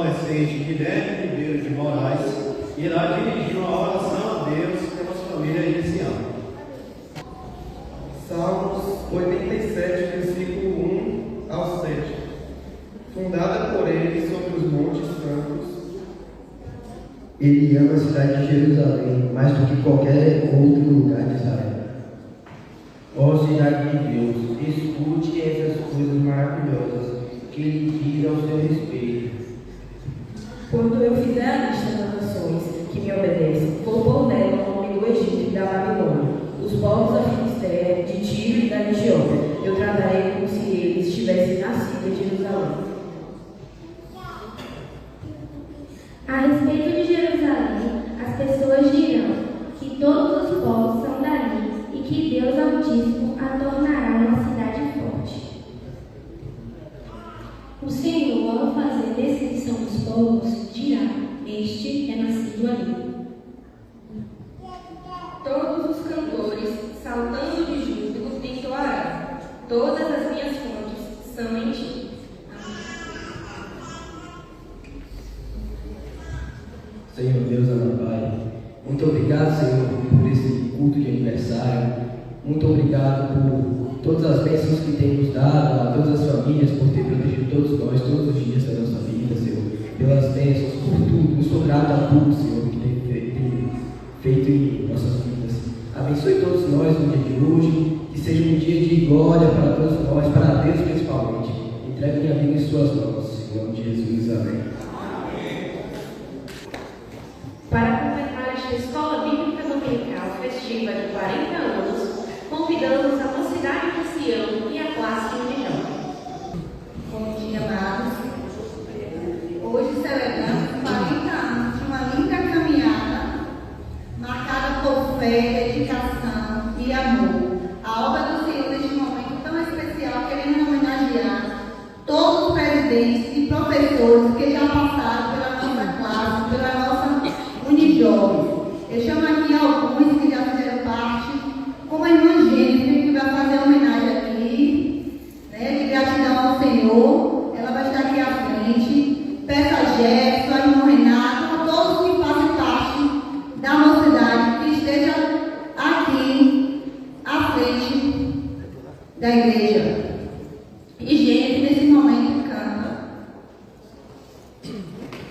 adolescente Guilherme Ribeiro de Moraes irá dirigir uma oração a Deus pelas famílias esse ano. Salmos 87, versículo 1 ao 7. Fundada por ele sobre os montes santos, ele ama a cidade de Jerusalém mais do que qualquer outro lugar de Israel. Ó cidade de Deus, escute essas coisas maravilhosas que ele diz ao seu respeito. Quando eu fizer a lista das nações que me obedecem, vou pôr nela o nome do Egito e da Babilônia, os povos da Filisteia, de Tiro e da região. Eu tratarei como se eles tivessem nascido em Jerusalém. A respeito de Jerusalém, as pessoas dirão que todos os povos são dali e que Deus Altíssimo a tornará uma cidade forte. O Senhor, ao fazer descrição dos povos, dirá: este é nascido ali. Todos os cantores, saltando de júbilo, entoarão: todas as minhas fontes são em ti. Senhor Deus, amado Pai, muito obrigado, Senhor, por esse culto de aniversário. Muito obrigado por todas as bênçãos que tem nos dado, a todas as famílias, por ter protegido todos nós, todos os dias da nossa vida, Senhor. Pelas bênçãos, por tudo. Eu sou grato a tudo, Senhor, que tem feito em nossas vidas. Abençoe todos nós no dia de hoje, que seja um dia de glória para todos nós, para Deus principalmente. Entregue minha vida em suas mãos, Senhor, em nome de Jesus. Amém. Para completar esta Escola Bíblica Dominical festiva de 40 anos, convidamos a Mocidade de Sião e a classe Unijão. Bom dia, amados. Hoje celebramos 40 anos de uma linda caminhada marcada por fé, dedicação e amor. A obra do Senhor neste momento tão especial, queremos homenagear todos os presidentes e professores que já passaram pela nossa classe, pela nossa Unijovens. Eu chamo aqui alguns que já fizeram parte, como a irmã Jennifer, que vai fazer homenagem aqui, né, de gratidão ao Senhor. Ela vai estar aqui à frente. Peço a Jefferson, a irmã Renato, a todos que fazem parte da mocidade, que esteja aqui à frente da igreja. E Jennifer, nesse momento, canta.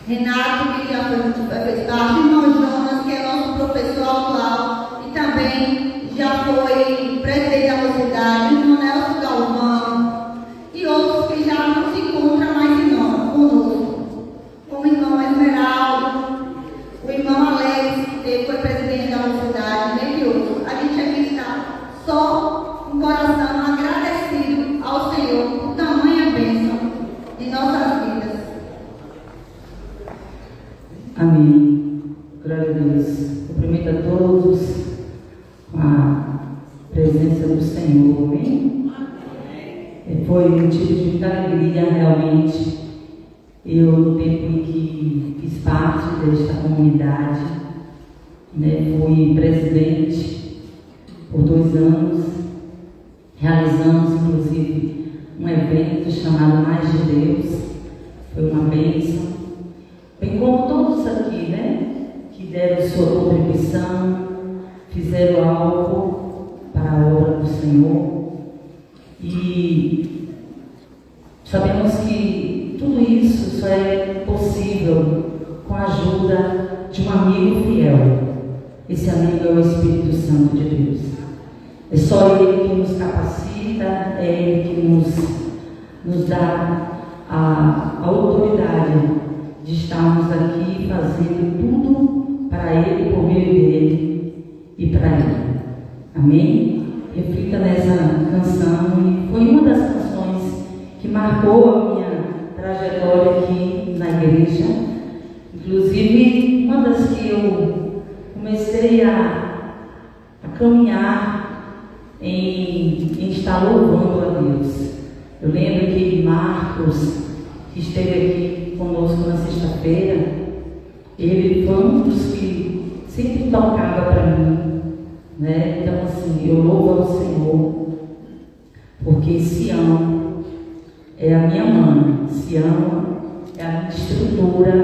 Renato, que já fez parte, irmão Jonas, que é nosso professor atual e também já foi presidente da mocidade, irmão Nelson Galvão e outros que já não se encontram mais conosco, como o irmão Esmeraldo, o irmão Alex, que foi presidente da mocidade, entre outros. A gente aqui está só com o coração agradecido ao Senhor por tamanha bênção em nossas vidas. Amém. Glória a Deus. Cumprimento a todos com a presença do Senhor. Amém? Foi um motivo de muita alegria, realmente. Eu, no tempo em que fiz parte desta comunidade, né, fui presidente por 2 anos. Realizamos, inclusive, um evento chamado Mais de Deus. Foi uma bênção. Bem como todos aqui, né, que deram sua contribuição, fizeram algo para a obra do Senhor. E sabemos que tudo isso só é possível com a ajuda de um amigo fiel. Esse amigo é o Espírito Santo de Deus. É só Ele que nos capacita, é Ele que nos dá a autoridade de estarmos aqui fazendo tudo para Ele, por meio dEle e para Ele. Amém? Reflita nessa canção, e foi uma das canções que marcou a minha trajetória aqui na igreja. Inclusive, uma das que eu comecei a caminhar em estar louvando a Deus. Eu lembro que Marcos, que esteve aqui conosco na sexta-feira, ele foi um dos que sempre tocava para mim, né? Então, assim, eu louvo ao Senhor, porque Sião é a minha mãe, Sião é da minha estrutura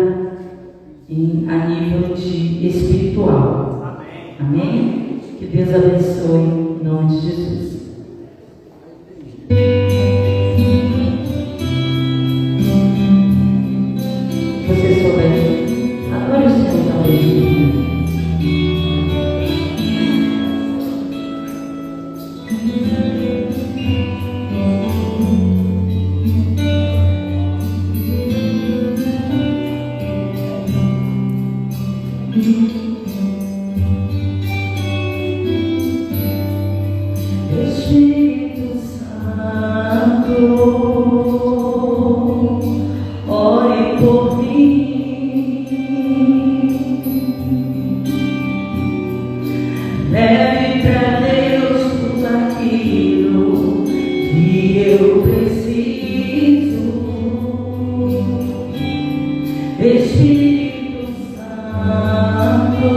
a nível de espiritual. Amém? Que Deus abençoe em nome de Jesus. Você souber, adore o Senhor também. Espírito Santo, ore por mim, leve para Deus tudo aquilo que eu preciso. Espírito Santo,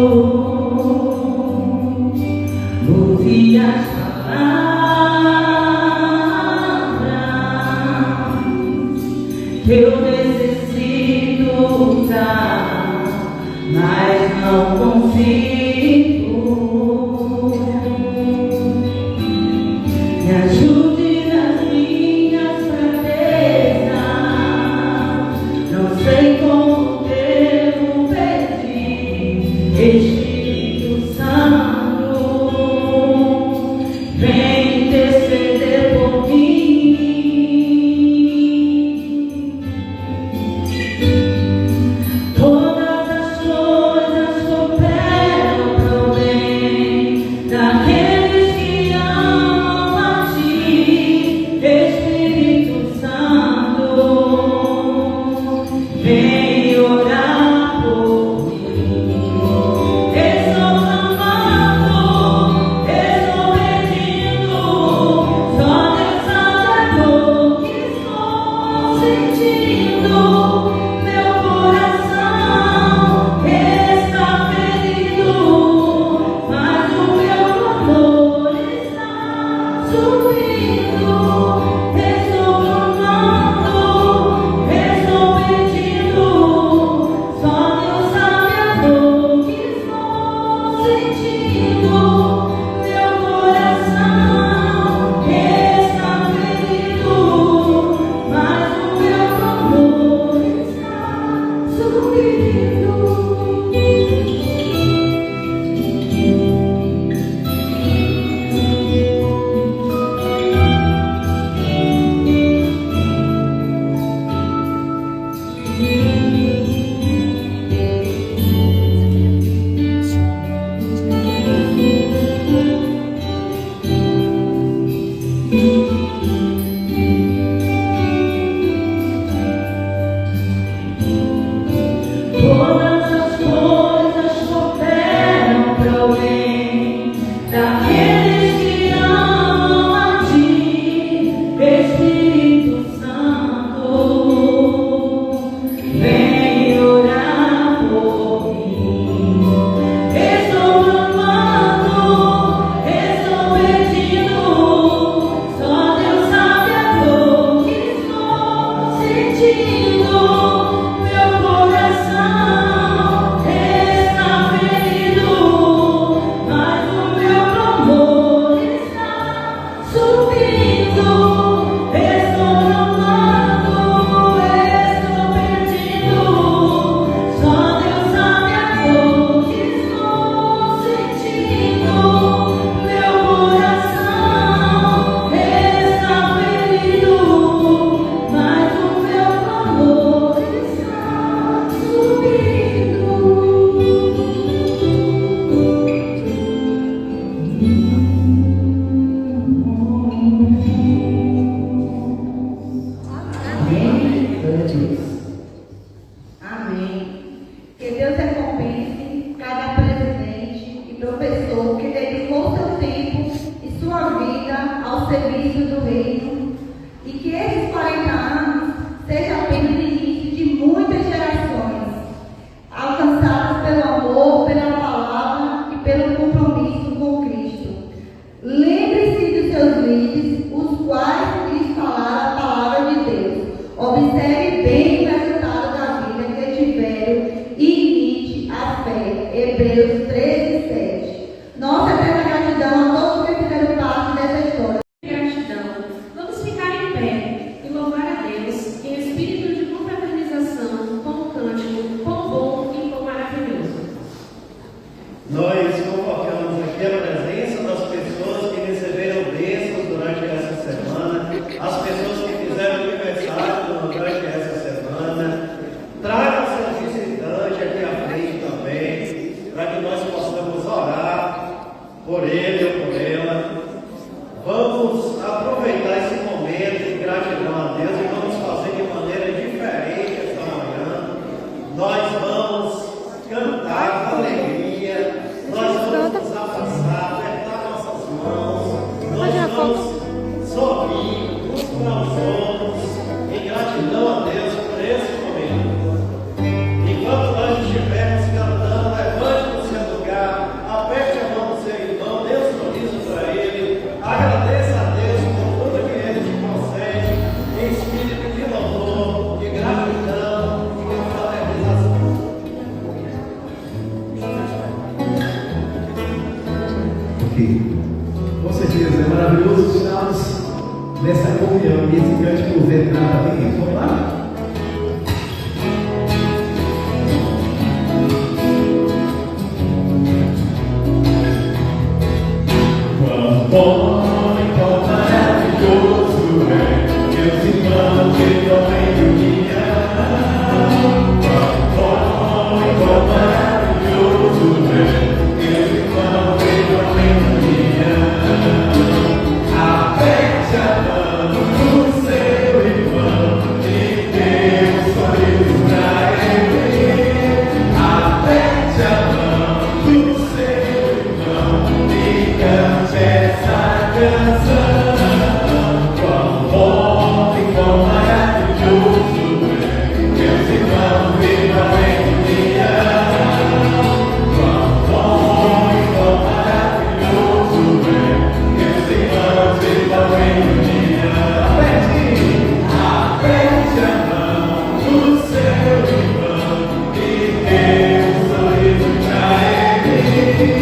ouve as palavras que eu necessito usar, mas não consigo. Me ajude nas minhas fraquezas, não sei como devo pedir. Espírito Santo, vem interceder por mim. Todas as coisas cooperam pro bem daqueles que amam a ti. Espírito Santo, vem orar por mim. Estou clamando, estou pedindo, só Deus sabe a dor que estou sentindo. Meu coração está ferido, mas o meu clamor está subindo. Estou clamando, estou pedindo, só Deus sabe a dor que estou sentindo. Meu coração está ferido, mas o meu clamor está subindo. Todas as coisas cooperam pro bem daqueles que amam a ti. Espírito Santo, vem orar por mim. Estou clamando, estou pedindo, só Deus sabe a dor que estou sentindo. Meu coração está ferido, mas o meu clamor está subindo. Estou clamando, estou pedindo, só Deus sabe a dor que estou sentindo. Meu coração está ferido, mas o meu clamor está subindo. Amém? Glória a Deus. Amém. Que Deus recompense cada presidente e professor que dedicou seu tempo e sua vida ao serviço do reino, e que esses 40 anos seja apenas o início de muitas gerações, alcançadas pelo amor, pela palavra e pelo compromisso com Cristo. Lembre-se dos seus líderes, os quais lhes falaram a palavra de Deus. Observe bem o resultado da sério e imite a fé. Hebreus 13:7. Nossa eterna gratidão a todos que fizeram parte dessa história. Gratidão. Vamos ficar em pé e louvar a Deus em espírito de confraternização, com um cântico quão bom e quão maravilhoso. Nós convocamos aqui a presença das pessoas que receberam bênçãos durante essa semana, as pessoas que fizeram aniversário durante essa semana. Traga seu visitante aqui à frente também, para que nós possamos orar por ele ou por ela. Vamos aproveitar esse momento de gratidão a Deus e vamos fazer de maneira diferente esta manhã. Nós vamos cantar com alegria, nós vamos nos abraçar, apertar nossas mãos, nós vamos sorrir uns para os outros em gratidão a Deus por esse momento. Enquanto nós estivermos cantando, levante no seu lugar, aperte a mão do seu irmão, dê um sorriso para ele, agradeça a Deus por tudo que ele te concede, em espírito de louvor, de gratidão e de fraternização. Com certeza, é maravilhoso estarmos nessa comunhão e esse cântico veterano também, vamos lá? Quão bom e quão maravilhoso é Deus irmãos que também união. Quão bom e quão maravilhoso é Deus irmãos que também união. Aperte a mão do seu irmão e dê um sorriso pra ele. Aperte a mão do seu irmão e cante essa canção. Quão bom e quão maravilhoso é meus irmãos vivam em união. Quão bom e quão maravilhoso é meus irmãos vivam em união. Aperte a mão do seu irmão e dê um sorriso pra ele.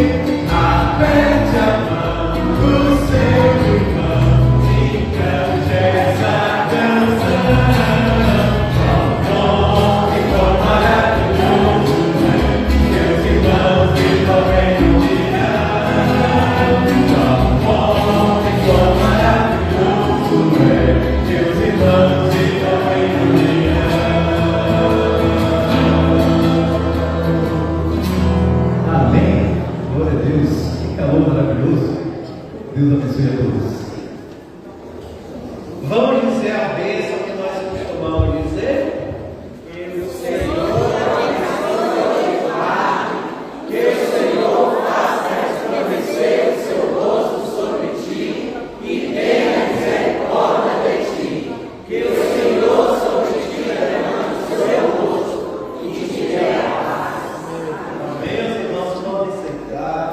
Aperte a mão do seu irmão e cante essa canção. Quão bom e quão maravilhoso é meus irmãos vivam em união. Quão bom e quão maravilhoso é meus irmãos vivam em união. Amém. Glória a Deus. Que calor maravilhoso. Deus abençoe a todos. Vamos dizer a bênção que nós costumamos dizer? Que o Senhor abençoe e guarde, que o Senhor faça resplandecer o seu rosto sobre ti e tenha misericórdia de ti. Que o Senhor sobre ti levante o seu rosto e te dê a paz. Amém. Os irmãos podem sentar,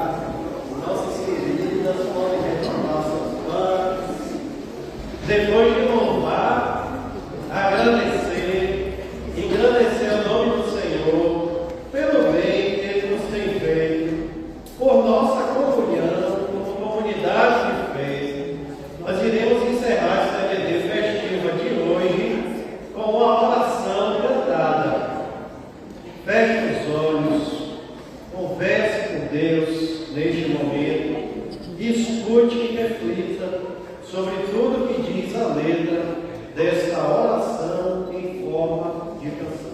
nossas queridas podem retornar seus bancos. Depois de louvar, agradecer o nome do Senhor pelo bem que Ele nos tem feito, por nossa comunhão como comunidade de fé, nós iremos encerrar essa DVD festiva de hoje com uma oração cantada. Feche os olhos, converse com Deus neste momento, escute e reflita sobre tudo que diz a letra desta oração em forma de canção.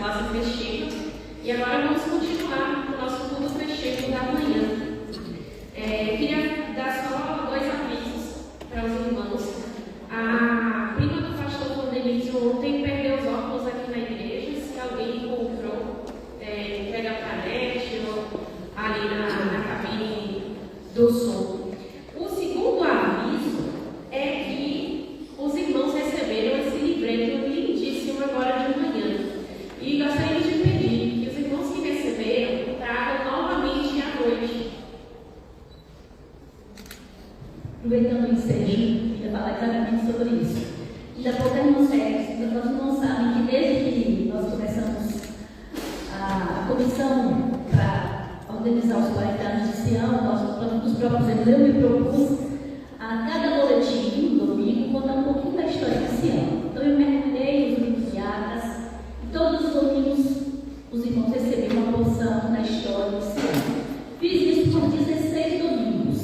classe festiva. E agora vamos continuar com o nosso culto festivo da manhã. Queria dar só 2 avisos para os irmãos. A prima do pastor Vandelício ontem perdeu os óculos aqui na igreja. Se alguém encontrou, entrega para a NET ou ali na cabine do som. O segundo aviso é que os irmãos receberam esse livreto lindíssimo agora de manhã. E gostaríamos de pedir que os irmãos que receberam tragam novamente à noite. Aproveitando o ensejo, queria falar exatamente sobre isso. Ainda pouco irmãos sérios, nós não sabem que desde que nós começamos a comissão para organizar os 40 anos de Sião, nós nos propusemos, eu me propus a cada boletim, domingo, contar um pouquinho da história de Sião. Então eu mergulhei nos livros de Atas, e todos os domingos os irmãos receberam uma porção da história de Sião. Fiz isso por 16 domingos,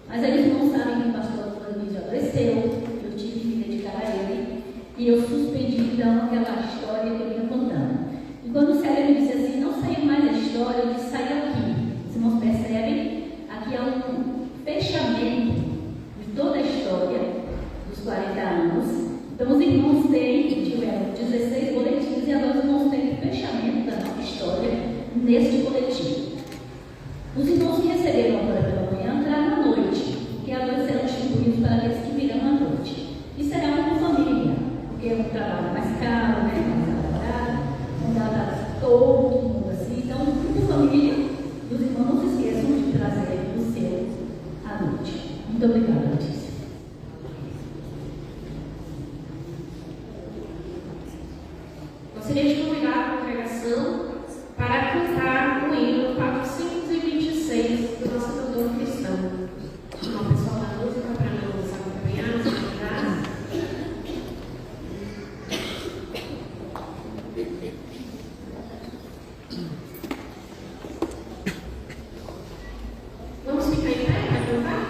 mas eles não sabem que o pastor Antônio já adoeceu, eu tive que me dedicar a ele, e eu suspendi então aquela história que eu vinha contando. E quando o Célio me disse assim, não saiu mais a história, eu disse, saiu aqui. Os irmãos percebem, aqui há um fechamento de toda a história dos 40 anos. Então os irmãos tiveram 16 boletins e agora os irmãos têm o fechamento da nossa história neste boletim. Os irmãos que receberam agora pela manhã entraram à noite, porque à noite serão distribuídos para aqueles que virão à noite. E será uma família, porque é um trabalho mais caro, mais elaborado, não dá para todo mundo assim. Então, uma família, os irmãos não se esqueçam de trazer o seu à noite. Muito obrigada, Letícia. Gostaria de convidar a congregação para cantar o hino 426 do nosso cantor cristão. Chamar o pessoal da música para nos acompanhar, nos ajudar. Vamos ficar em pé para cantar?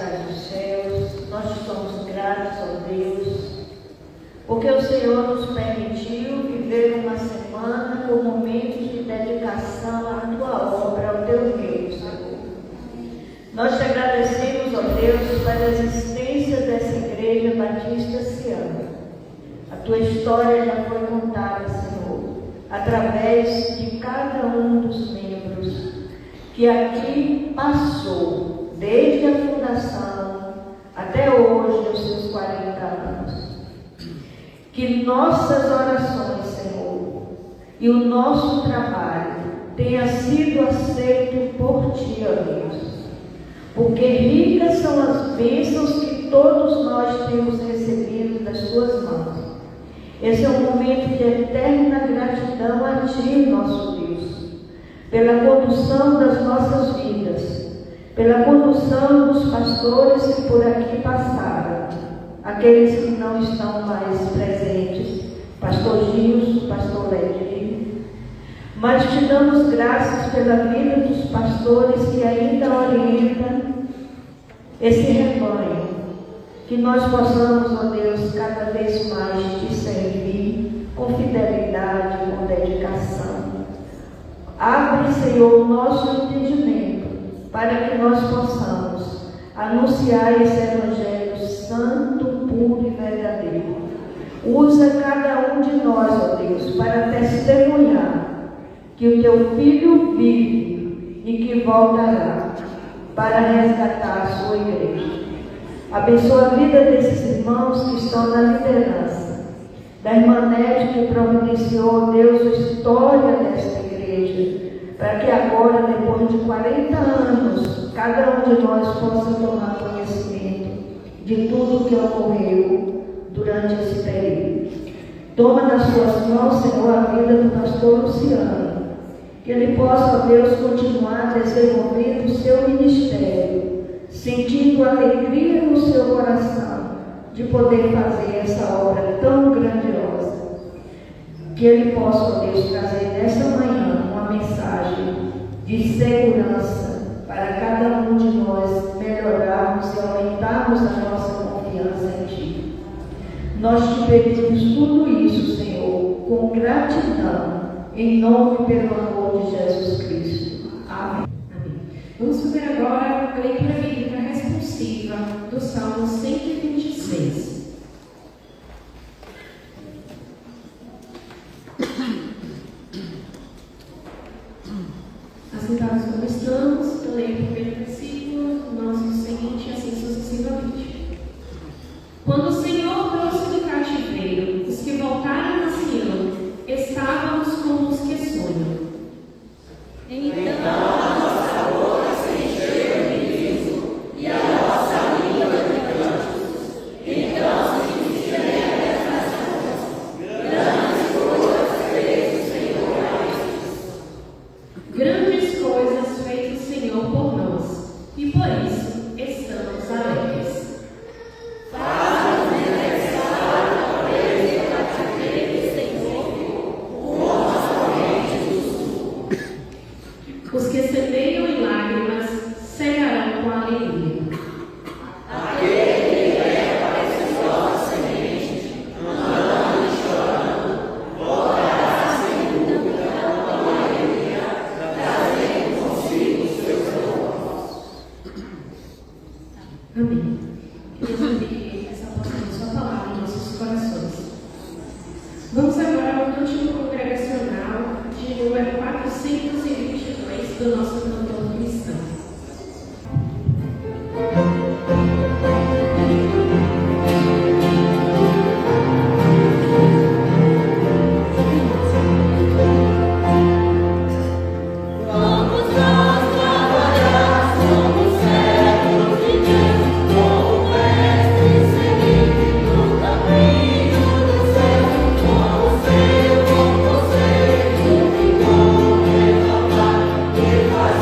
celestiais dos céus, nós te somos gratos, ó Deus, porque o Senhor nos permitiu viver uma semana com momentos de dedicação à tua obra, ao teu reino, Senhor. Nós te agradecemos, ó Deus, pela existência dessa Igreja Batista Sião. A tua história já foi contada, Senhor, através de cada um dos membros que aqui passou, desde a fundação até hoje, os seus 40 anos. Que nossas orações, Senhor, e o nosso trabalho tenha sido aceito por Ti, ó Deus, porque ricas são as bênçãos que todos nós temos recebido das Tuas mãos. Esse é um momento de eterna gratidão a Ti, nosso Deus, pela condução das nossas vidas, pela condução dos pastores que por aqui passaram, aqueles que não estão mais presentes, pastor Gilson, pastor Ledir. Mas te damos graças pela vida dos pastores que ainda orientam esse rebanho, que nós possamos, ó Deus, cada vez mais te servir com fidelidade, com dedicação. Abre, Senhor, o nosso entendimento para que nós possamos anunciar esse evangelho santo, puro e verdadeiro. Usa cada um de nós, ó Deus, para testemunhar que o teu Filho vive e que voltará para resgatar a sua igreja. Abençoa a vida desses irmãos que estão na liderança, da irmã Nete que providenciou, Deus, a história desta igreja, para que agora, depois de 40 anos, cada um de nós possa tomar conhecimento de tudo que ocorreu durante esse período. Toma nas suas mãos, Senhor, a vida do pastor Luciano, que ele possa, ó Deus, continuar desenvolvendo o seu ministério, sentindo alegria no seu coração de poder fazer essa obra tão grandiosa. Que ele possa, ó Deus, trazer nessa manhã uma mensagem de segurança para cada um de nós melhorarmos e aumentarmos a nossa confiança em Ti. Nós te pedimos tudo isso, Senhor, com gratidão, em nome e pelo amor de Jesus Cristo. Amém. Vamos fazer agora a leitura bíblica responsiva do Salmo 126. Assentados como estamos, eu leio o primeiro versículo, nosso seguinte, assim sucessivamente. Quando o Senhor trouxe do cativeiro os que voltaram a Sião, estávamos como os que sonham. Então, grandes coisas fez o Senhor por nós, e por isso estamos alegres. Faz-nos regressar a vez do cativeiro, Senhor, como as correntes do sul. Os que semeiam em lágrimas cegarão com alegria. Aquele que leva a preciosa semente, andando e chorando, voltará sem dúvida com alegria, trazendo consigo os seus propósitos. Amém. Que Deus abençoe essa porção de sua palavra em nossos corações. Vamos agora ao cântico congregacional de número 422 do nosso cantor cristão. Faz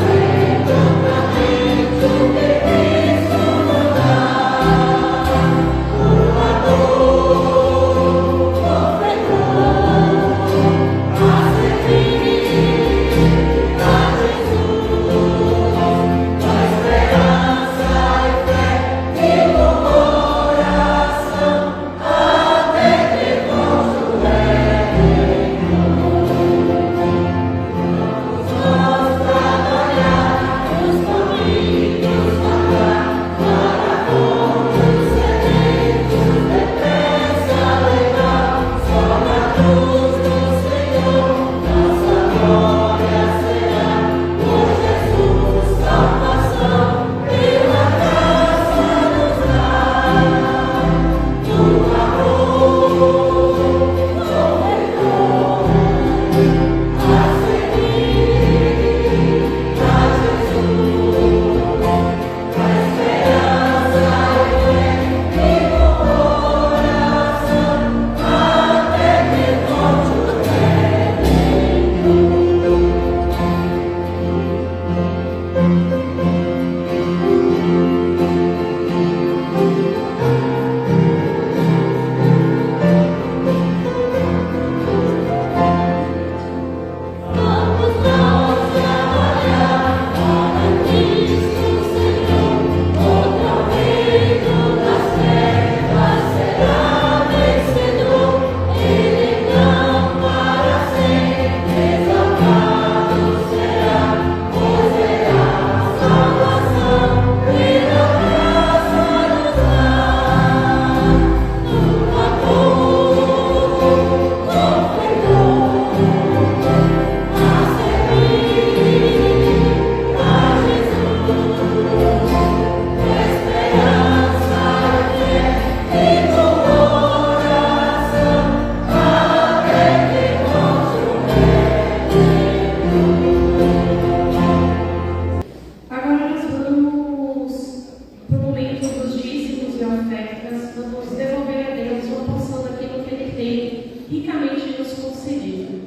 ofertas, vamos devolver a Deus uma porção daquilo que Ele tem ricamente nos concedido.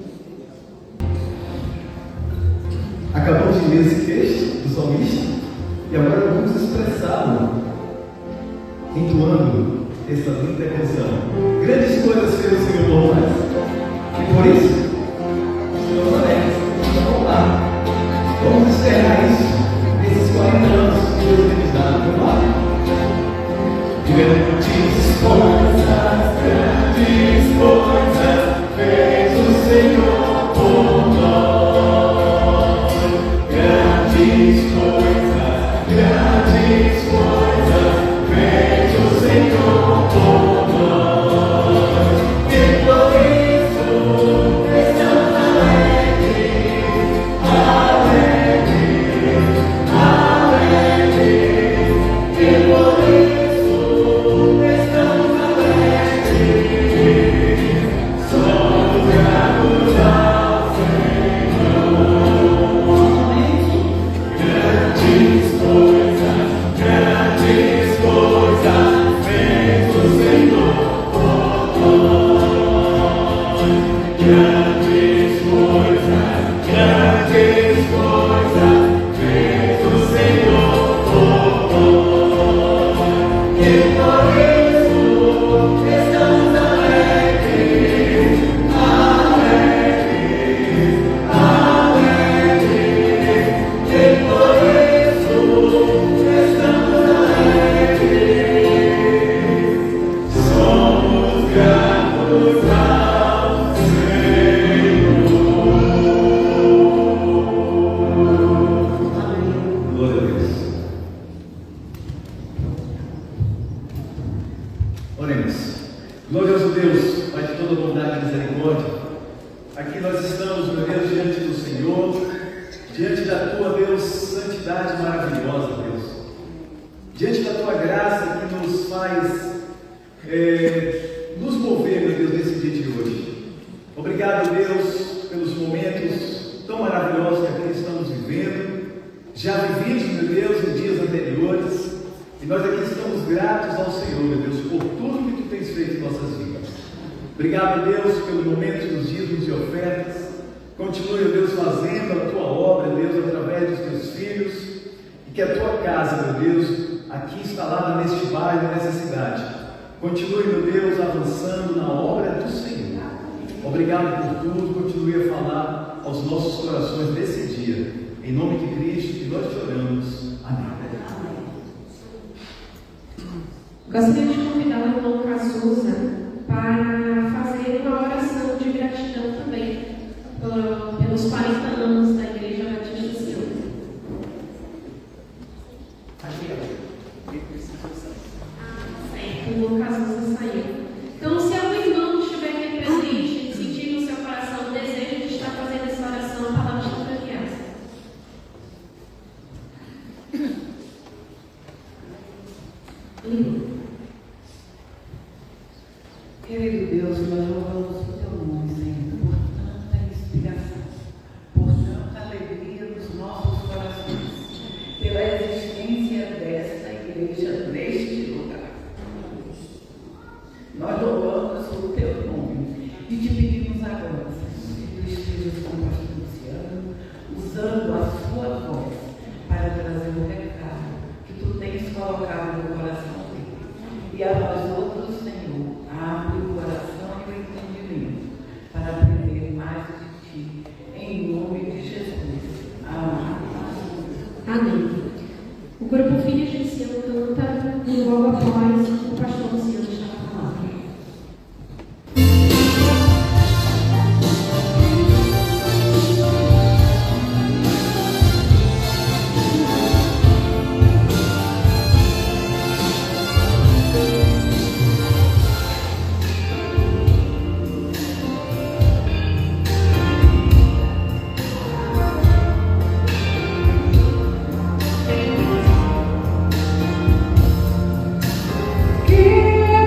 Acabamos de ler esse texto do salmista e agora vamos expressá-lo, entoando essa linda canção. Grandes coisas fez o Senhor por nós, e por isso estamos alegres. Então vamos lá, vamos esperar isso nesses 40 anos que Deus tem nos dado. Vamos lá? Grandes coisas fez o Senhor por nós. Grandes coisas fez o Senhor por nós. E por isso estamos alegres, e por isso estamos alegres, somos gratos ao Senhor. Grandes coisas fez o Senhor por nós. Grandes coisas fez o Senhor por nós. E por isso estamos alegres, e por isso estamos alegres, somos gratos ao Senhor. Glória a Deus. Oremos. Glorioso Deus, Pai de toda bondade e misericórdia, aqui nós estamos, meu Deus, diante do Senhor, diante da Tua, Deus, santidade maravilhosa, Deus, diante da Tua graça que nos faz nos mover, meu Deus, nesse dia de hoje. Obrigado, Deus, pelos momentos tão maravilhosos que aqui estamos vivendo, já vividos, meu Deus, em dias anteriores, e nós aqui estamos gratos ao Senhor, meu Deus, por tudo que Tu tens feito em nossas vidas. Obrigado, Deus, pelo momento dos dízimos e ofertas. Continue, meu Deus, fazendo a Tua obra, Deus, através dos Teus filhos, e que a Tua casa, meu Deus, aqui instalada neste bairro, nessa cidade, continue, meu Deus, avançando na obra do Senhor. Obrigado por tudo, continue a falar aos nossos corações nesse dia. Em nome de Cristo, que nós te oramos. Amém. Gostaria de convidar o irmão Cazuza para fazer uma oração de gratidão também pelos 40 anos da Igreja Batista Sião. Certo, o irmão Cazuza saiu. Então, se algum irmão estiver aqui presente, sentir no seu coração o desejo de estar fazendo essa oração, a palavra está enviada. Querido Deus, nós louvamos o Teu nome, Senhor, por tanta inspiração, por tanta alegria nos nossos corações, pela existência desta igreja neste lugar. Nós louvamos o Teu nome e te pedimos agora, Senhor, que Tu estejas com o pastor Luciano, usando a sua voz para trazer o recado que Tu tens colocado no coração dele. E a nós outros, Senhor, abre o coração e o entendimento para aprender mais de Ti, em nome de Jesus. Amém. Amém. O grupo Filhos de Sião canta e logo após o pastor Luciano está falando. Que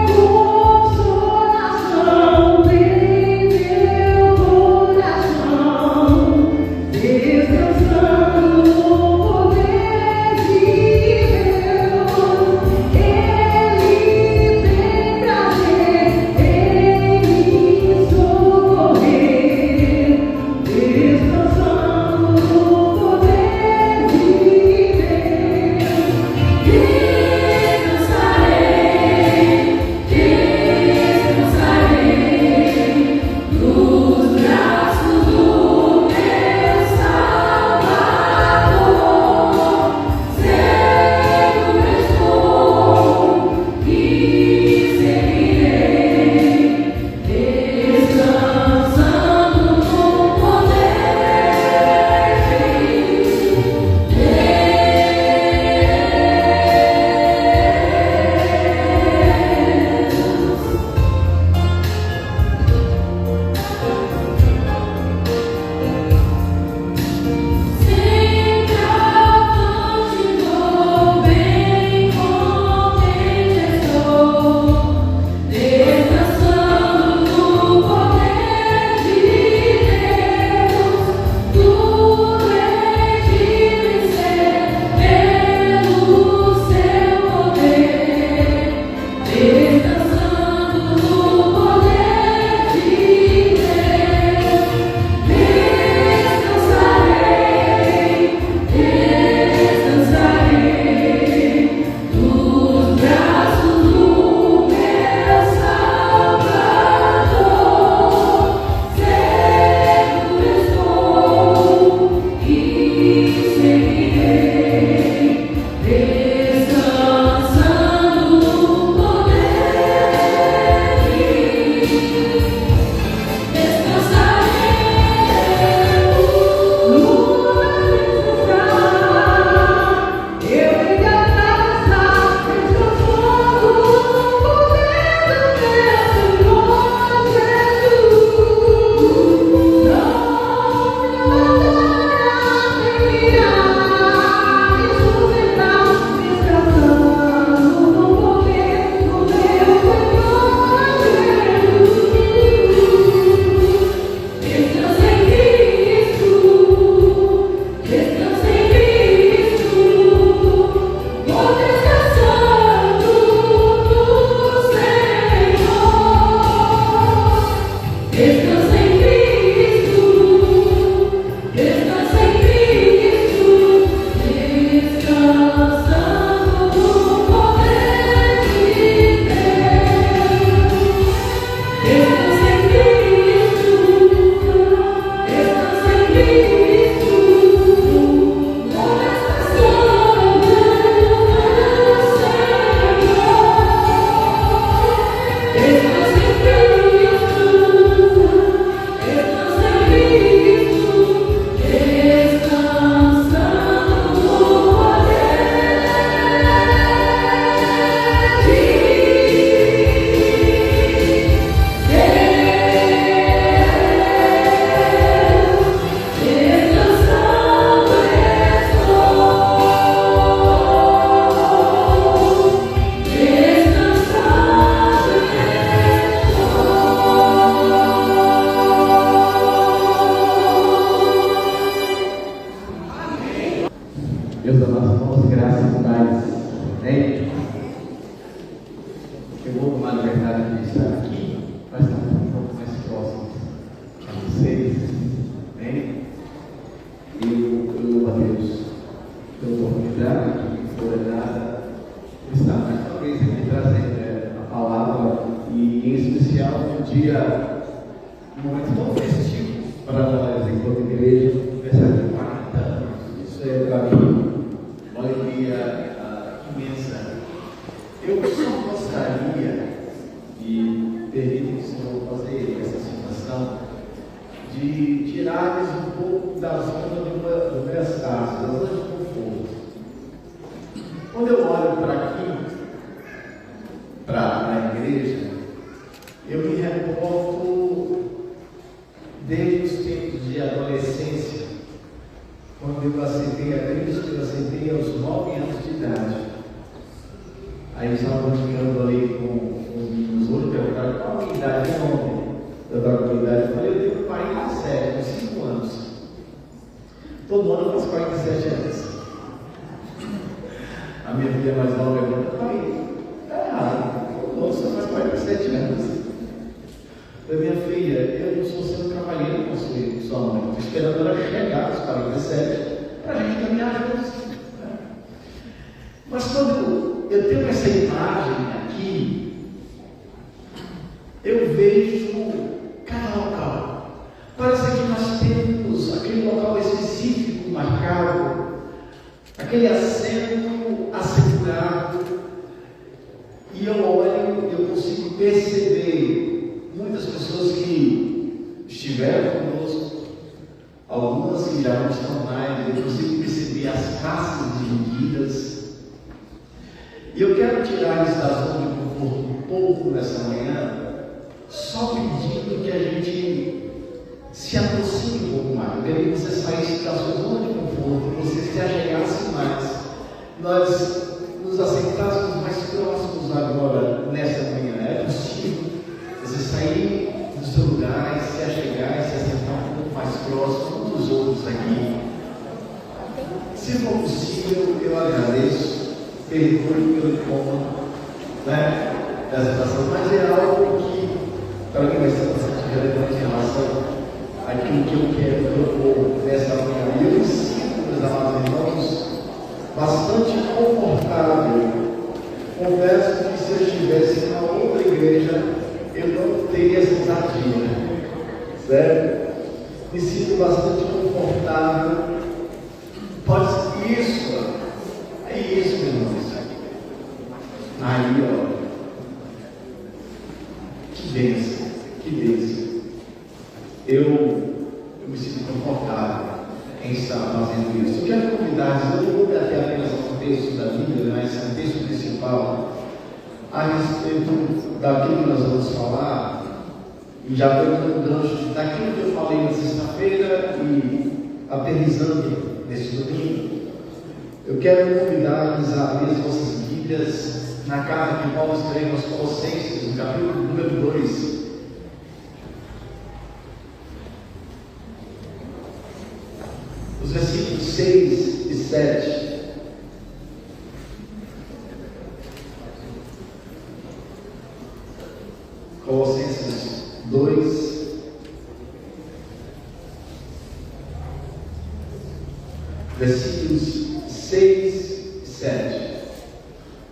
um momento tão festivo para nós, enquanto igreja, aniversário de 40 anos. Isso é para mim uma alegria imensa. Eu só gostaria, e permite que o Senhor fazer essa situação, de tirar-lhes um pouco da zona do cansaço, da zona de conforto. Quando eu olho para aqui, para a igreja, eu me reporto desde os tempos de adolescência, quando eu aceitei a Cristo, eu aceitei aos 9 anos de idade. Aí eu estava brincando ali com os meninos hoje, perguntaram qual a minha idade, que nome? Eu estava com a idade, eu falei, eu tenho 47, com 5 anos. Todo ano eu faço 47 anos. A minha filha mais nova pergunta, pai, está errado, você faz 47 anos. Eu falei, minha filha, eu não sou sendo cavalheiro com sua mãe, estou esperando ela chegar aos 47 para a gente caminhar juntos. Mas quando eu tenho essa imagem aqui, eu vejo cada local. Parece que nós temos aquele local específico marcado, aquele assento assegurado, e eu olho e eu consigo perceber muitas pessoas que estiveram conosco, algumas que já não estão mais, eu consigo perceber as faces divididas. E eu quero tirar essa zona de conforto um pouco nessa manhã, só pedindo que a gente se aproxime um pouco mais. Eu queria que você saísse da sua zona de conforto, que você se achegasse mais. Nós nos aceitássemos mais próximos agora, nessa manhã. É possível você sair do seu lugar e se achegar e se assentar um pouco mais próximo um dos outros aqui. Se for possível, eu agradeço. Perdoe pelo incômodo, dessa situação, mas é algo que, para mim, vai ser bastante relevante em relação àquilo que eu quero propor nessa manhã. E eu me sinto, meus amados irmãos, bastante confortável. Confesso que se eu estivesse em uma outra igreja, eu não teria essa ousadia, certo? Me sinto bastante confortável. Pode ser isso. É isso, meu irmão. Aí, ó. Que bênção, que bênção. Eu me sinto confortável em estar fazendo isso. Eu quero convidar, eu não vou bater apenas um texto da Bíblia, mas um texto principal a respeito daquilo que nós vamos falar, e já pegando um gancho daquilo que eu falei na sexta-feira e aterrissando nesse domingo. Eu quero convidar-vos a abrir as vossas Bíblias na carta que Paulo escreve aos Colossenses, no capítulo número 2. Os versículos 6 e 7. Colossenses 2. Versículos 6 e 7.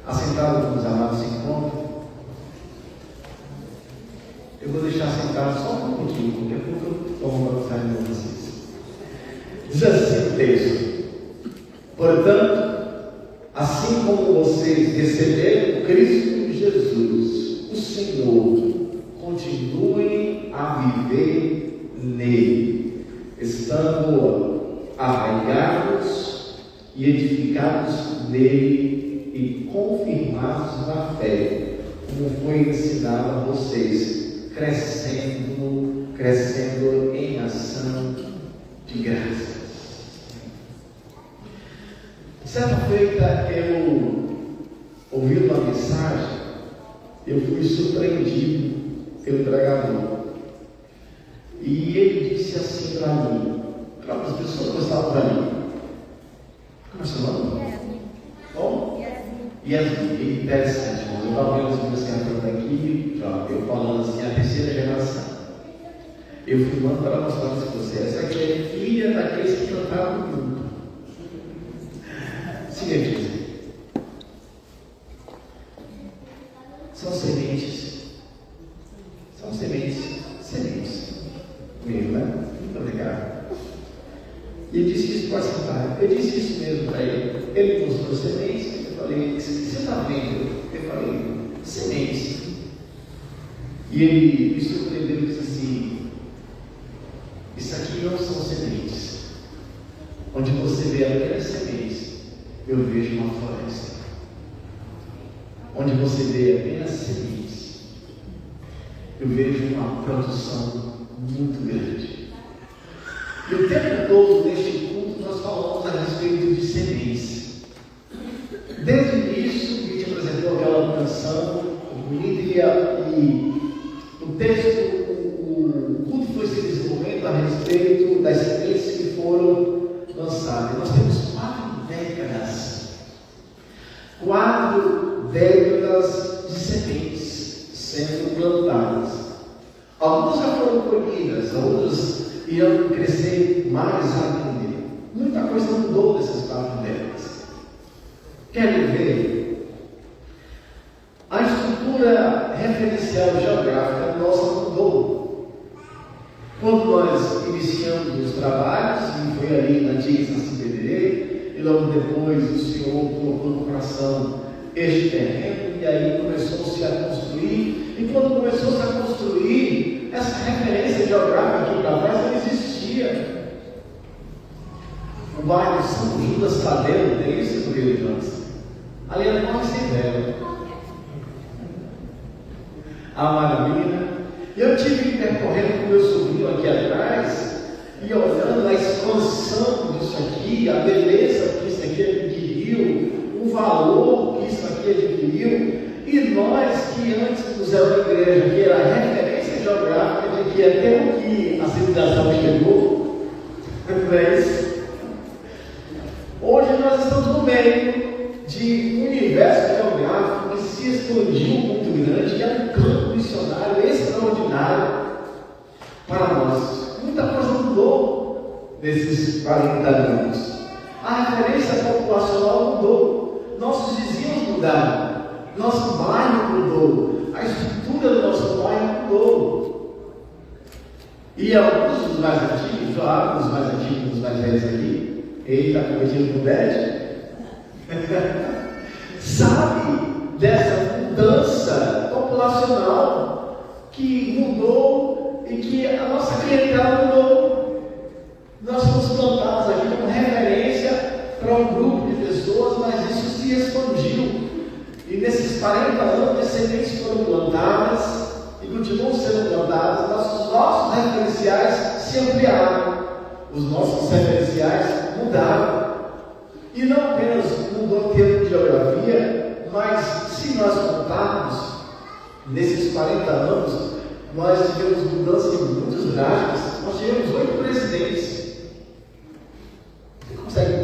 Assentado com os amados se encontram. Eu vou deixar sentado só um pouquinho, porque é pouco eu tomo para passar em vocês. Diz assim o texto: portanto, assim como vocês receberam Cristo Jesus, o Senhor, continuem a viver nele, estando arraigados e edificados nele e confirmados na fé, como foi ensinado a vocês, crescendo em ação de graças. Certa feita, eu ouvindo uma mensagem, eu fui surpreendido pelo pregador. E ele disse assim para mim, para as pessoas que estavam para mim: como é seu nome? Bom? Yasmin, interessante. Eu estava vendo as minhas cartas aqui, eu falando assim, a terceira geração. Eu fui mandando para mostrar isso para você. Essa aqui é filha daqueles que cantaram no grupo. Seguinte, são sementes Eu disse isso mesmo para ele. Ele mostrou sementes. Eu falei, você está vendo? Eu falei, sementes. E ele me surpreendeu e disse assim: isso aqui não são sementes. Onde você vê apenas sementes, eu vejo uma floresta. Onde você vê apenas sementes, eu vejo uma produção muito grande. E o tempo todo neste culto nós falamos a respeito de sementes. Desde o início, a gente apresentou aquela canção bonita e o texto, o culto foi se desenvolvendo a respeito das sementes que foram lançadas. Nós temos 4 décadas de sementes sendo plantadas. Algumas já foram colhidas, outras irão crescer mais ainda. Muita coisa mudou nessas 4 décadas. Querem ver? A estrutura referencial geográfica nossa mudou. Quando nós iniciamos os trabalhos, e foi ali na antiga Saci Pererê, e logo depois o Senhor colocou no coração este terreno, e aí começou-se a construir. E quando começou-se a construir, essa referência geográfica aqui para trás não existia. O bairro São Judas Tadeu, tem isso, Murilo Jones? Ali era Morre Sem Vela. A maravilha. E eu tive que percorrer com o meu sobrinho aqui atrás, e olhando a expansão disso aqui, a beleza que isso aqui adquiriu, o valor que isso aqui adquiriu, e nós que antes nos era uma igreja, que era a referência geográfica de que até o que a civilização chegou, não é isso? Hoje nós estamos no meio de um universo geográfico que se expandiu muito grande, e é um campo missionário extraordinário para nós. Muita coisa mudou nesses 40 anos. A referência populacional mudou, nossos vizinhos mudaram, nosso bairro mudou, a estrutura do nosso bairro mudou. E alguns dos mais antigos, já dos mais antigos, dos mais velhos aqui, ele está competindo com o Bede, sabe dessa mudança populacional que mudou e que a nossa clientela mudou. Nós fomos plantados aqui como referência para um grupo de pessoas, mas isso se expandiu. E nesses 40 anos, as sementes foram plantadas e continuam sendo plantadas. Nossos referenciais se ampliaram, os nossos referenciais mudaram. E não apenas mudou em termos de geografia, mas se nós contarmos, nesses 40 anos, nós tivemos mudanças muito drásticas. Nós tivemos 8 presidentes. Você consegue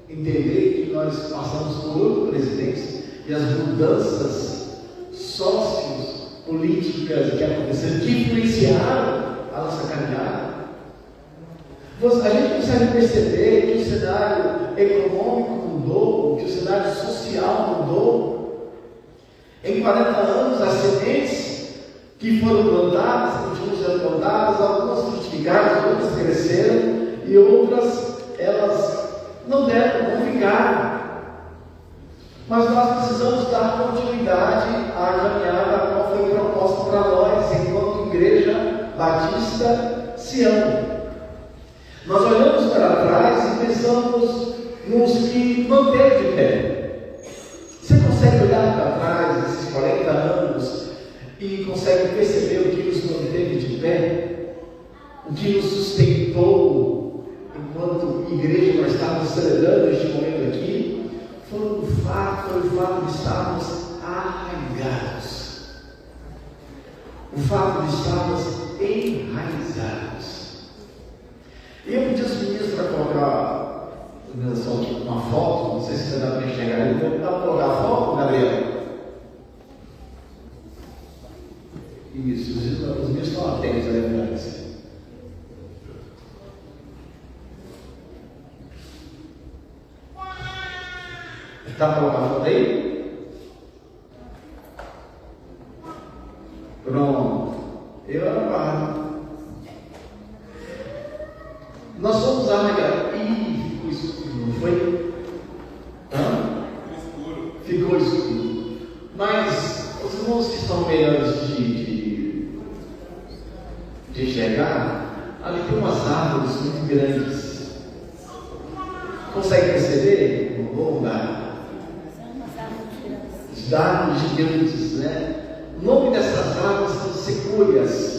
entender que nós passamos por 8 presidentes e as mudanças sociopolíticas que aconteceram, que influenciaram a nossa caminhada? A gente consegue perceber que o cenário econômico mudou, que o cenário social mudou. Em 40 anos, as sementes que foram plantadas, continuam sendo plantadas, algumas frutificaram, outras cresceram, e outras, elas não deram, não ficaram. Mas nós precisamos dar continuidade à caminhada a qual foi proposta para nós, enquanto Igreja Batista Sião. Nós olhamos para trás e pensamos nos que manteve de pé. Você consegue olhar para trás esses 40 anos e consegue perceber o que nos manteve de pé? O que nos sustentou enquanto igreja nós estávamos celebrando este momento aqui? Foi o fato de estarmos arraigados. O fato de estarmos enraizados. E eu pedi aos meninos para colocar só uma foto, não sei se você dá para enxergar ali, dá para colocar a foto, Gabriel? Isso, os meus estão atentos a lembrança. Dá para colocar a foto aí? Pronto. Eu era barro. Nós somos arraigados. Isso, não foi? Ficou escuro. Mas os irmãos que estão melhores de enxergar, ali tem umas árvores muito grandes. Consegue perceber? Não vou mudar. As árvores gigantes, né? O nome dessas árvores são sequoias.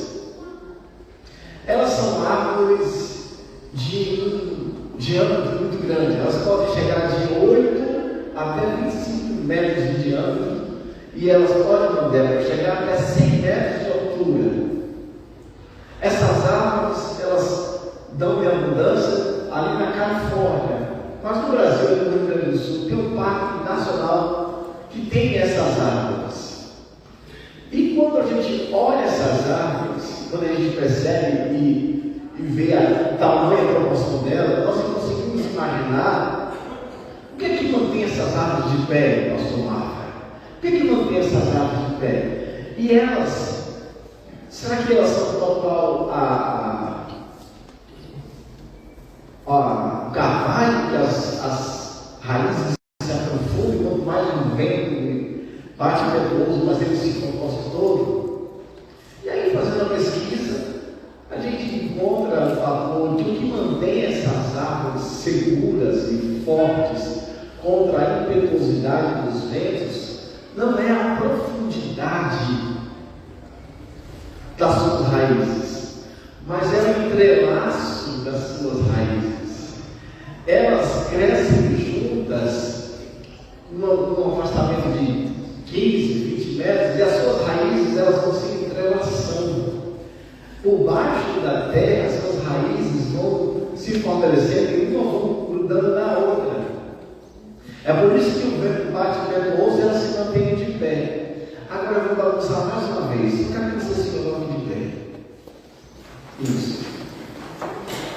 Elas são árvores de diâmetro muito grande. Elas podem chegar de 8 até 25 metros de diâmetro e elas podem chegar até 100 metros de altura. Essas árvores, elas dão de abundância ali na Califórnia. Mas no Brasil e no Rio Grande do Sul tem um parque nacional que tem essas árvores. E quando a gente olha essas árvores, quando a gente percebe e vê o tamanho e a proporção dela, nós conseguimos imaginar o que é que mantém essas árvores de pé, pastor Marta? O que é que mantém essas árvores de pé? E elas, será que elas são total o carvalho que as raízes se aprofundam, quanto mais o vento bate impetuoso, mas ele se composta todo? E aí, fazendo a pesquisa, a gente encontra o fator de que mantém essas árvores seguras e fortes contra a impetuosidade dos ventos não é a profundidade das suas raízes, mas é o entrelaço das suas raízes. Elas crescem juntas num afastamento de 15, 20 metros e as suas raízes elas vão se entrelaçando. Por baixo da terra, as suas raízes vão se fortalecendo e uma vão grudando na outra. É por isso que o vento bate impetuoso e elas se mantêm de pé. Agora eu vou bagunçar mais uma vez. Fica a cabeça se coloque de pé. Isso.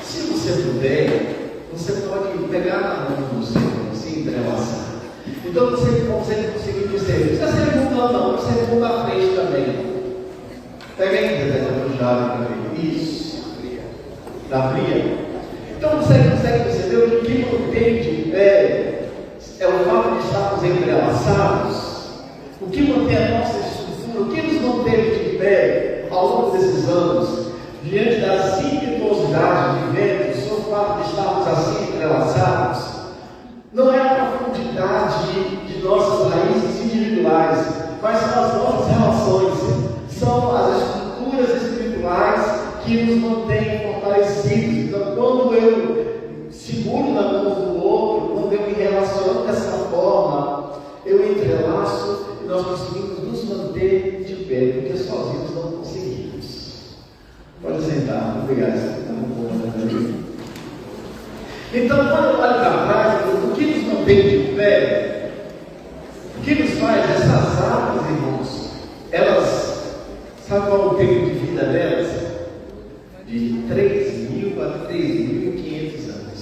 Se você puder, você pode pegar na mão do Senhor, se entrelaçar. Então você conseguir perceber. Não precisa ser bunda não, precisa ser bunda à frente também. Pega aí, Dedé, chave para ver. Isso. Da fria. Então você consegue perceber o que mantém de pé é o fato de estarmos entrelaçados. O que mantém a nossa estrutura, o que nos manteve de pé ao longo desses anos, diante das impetuosidades de ventos, o fato de estarmos assim entrelaçados, não é a profundidade de nossas raízes individuais, mas são as nossas relações, são as estruturas espirituais que nos mantêm fortalecidos. Então, quando eu seguro na mão do outro, quando eu me relaciono dessa forma, eu entrelaço e nós conseguimos nos manter de pé, porque sozinhos não conseguimos. Pode sentar, obrigado. Então, quando eu olho para trás, o que nos mantém de pé, o que nos faz essas árvores, irmãos, elas, sabe qual é o tempo de vida delas? De 3.000 a 3.500 anos.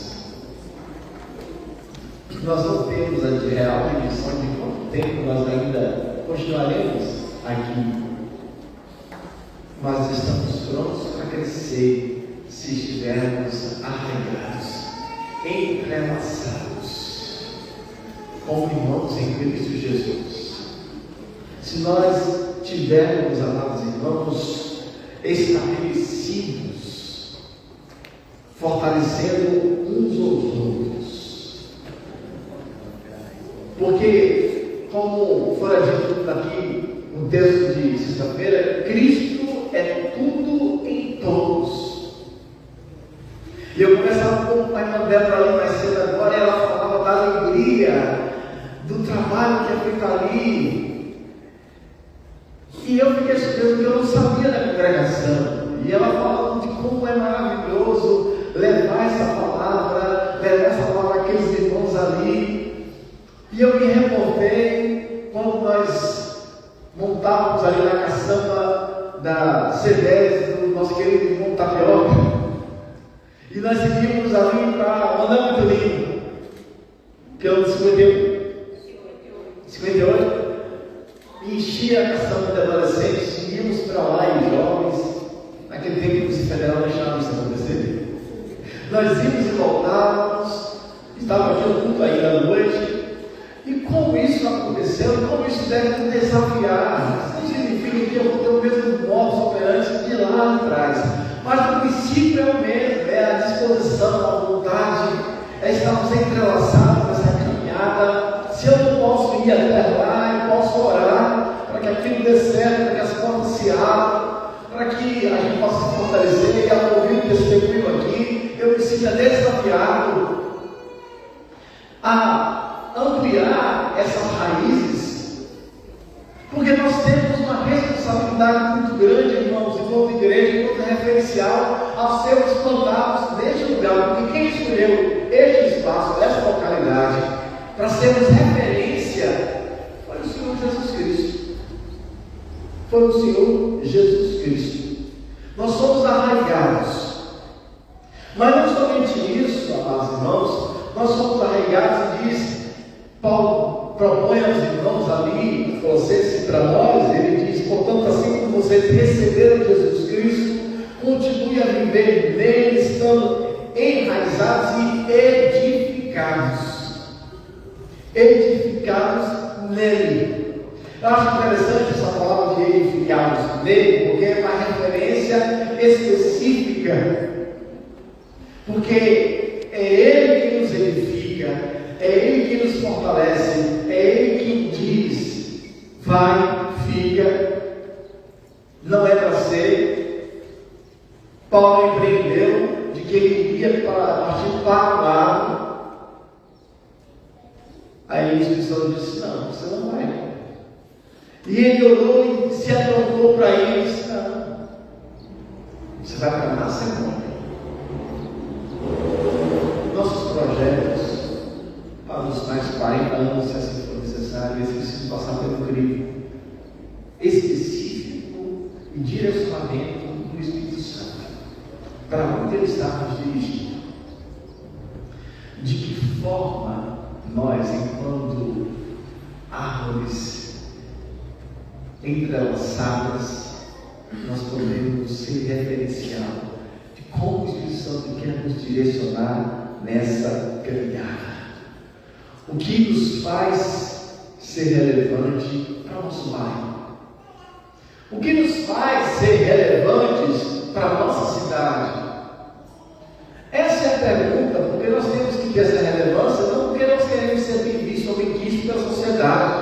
Nós não temos a real dimensão de quanto tempo nós ainda continuaremos aqui, mas estamos prontos para crescer se estivermos arraigados, entrelaçados, como irmãos em Cristo Jesus. Se nós tivermos, amados irmãos, estabelecidos, fortalecendo uns aos outros, porque, como fora dito aqui no texto de sexta-feira, Cristo é tudo em todos. E eu conversava com a irmã Débora ali mais cedo agora, e ela falava da alegria, do trabalho que é feito ali. E eu fiquei surpreso porque eu não sabia da congregação. E ela falando de como é maravilhoso levar essa palavra àqueles irmãos ali. E eu me reportei quando nós montávamos ali na caçamba da CDS, do nosso querido irmão Tapioca. E nós seguimos ali para Andar Muito Lindo, que é o 58. E enchia a caçamba de adolescentes, íamos para lá e jovens. Naquele tempo que o Federal deixava isso acontecer. Nós íamos e voltávamos, Estava aqui no culto ainda à noite. E como isso aconteceu, como isso deve nos desafiar. Isso não significa que eu vou ter o mesmo modus operandi de lá atrás. Mas o princípio é o mesmo, é a disposição, a vontade, é estarmos entrelaçados nessa caminhada. Se eu não posso ir até lá, eu posso orar para que aquilo dê certo, para que as portas se abram, para que a gente possa se fortalecer. E ao ouvir o testemunho aqui, eu me sinta desafiado a ampliar essas raízes, porque nós temos uma responsabilidade muito grande, irmãos, enquanto igreja, enquanto referencial, ao sermos plantados neste lugar, porque quem escolheu este espaço, esta localidade, para sermos referência, foi o Senhor Jesus Cristo. Foi o Senhor Jesus Cristo. Nós somos arraigados, mas não somente isso, amados irmãos, nós somos arraigados e diz, Paulo propõe aos irmãos ali, em Colossenses, para nós, ele diz, portanto, assim como vocês receberam Jesus Cristo, continue a viver nele, estando enraizados e edificados nele. Eu acho interessante essa palavra de edificados nele, porque é uma referência específica, porque é ele que nos edifica, é Ele que nos fortalece, é Ele que diz, vai, fica, não é para ser. Paulo empreendeu de que ele iria partir para o lado. Aí o Espírito Santo disse, não, você não vai. E ele orou e se apontou para ele e disse, não, você vai para a Macedônia. Nossos projetos, para os mais 40 anos, se assim for necessário, eles precisam passar pelo crivo específico e direcionamento do Espírito Santo, para onde ele está nos dirigindo. De que forma nós, enquanto árvores entrelaçadas, nós podemos ser referencial de como o Espírito Santo quer nos direcionar nessa caminhada. O que nos faz ser relevante para o nosso bairro? O que nos faz ser relevantes para a nossa cidade? Essa é a pergunta, porque nós temos que ter essa relevância, não porque nós queremos ser bem vistos ou bem quistos pela sociedade,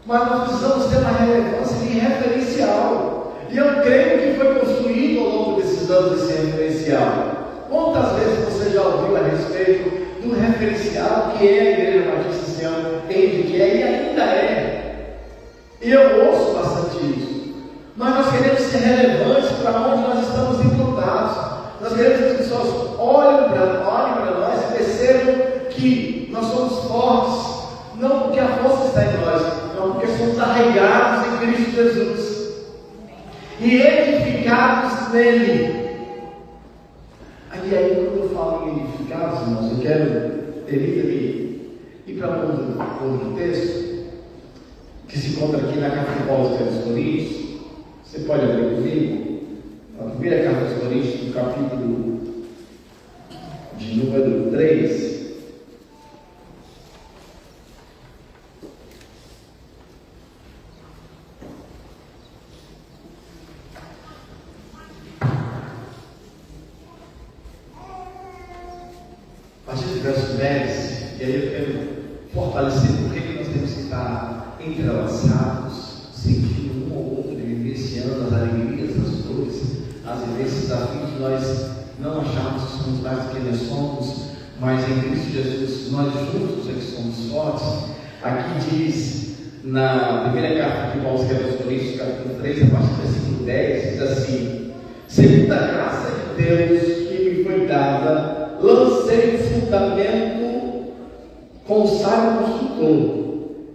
mas nós precisamos ter uma relevância de referencial. E eu creio que foi construído ao longo desses anos esse referencial. Quantas vezes você já ouviu a respeito do referencial que é a Igreja Batista Sião, que é e ainda é? E eu ouço bastante isso. Mas nós queremos ser relevantes para onde nós estamos implantados. Nós queremos que as pessoas olhem para nós e percebam que nós somos fortes, não porque a força está em nós, não porque somos arraigados em Cristo Jesus e edificados nele. E aí, quando eu falo em edificados, irmãos, eu quero ir para outro texto que se encontra aqui na carta de Paulo aos Coríntios. Você pode abrir comigo? A primeira carta aos Coríntios, no capítulo de número 3. A partir do verso 10, e aí eu quero fortalecer porque nós temos que estar entrelaçados, sentindo um ou outro, vivenciando as alegrias, as dores, as desafios que nós não achamos que somos mais do que nós somos, mas em Cristo Jesus nós juntos é que somos fortes. Aqui diz, na primeira carta que Paulo escreve aos Coríntios, capítulo 3, a partir do versículo 10, diz assim: segundo a graça de Deus que me foi dada, lancei o fundamento com o sábio construtor,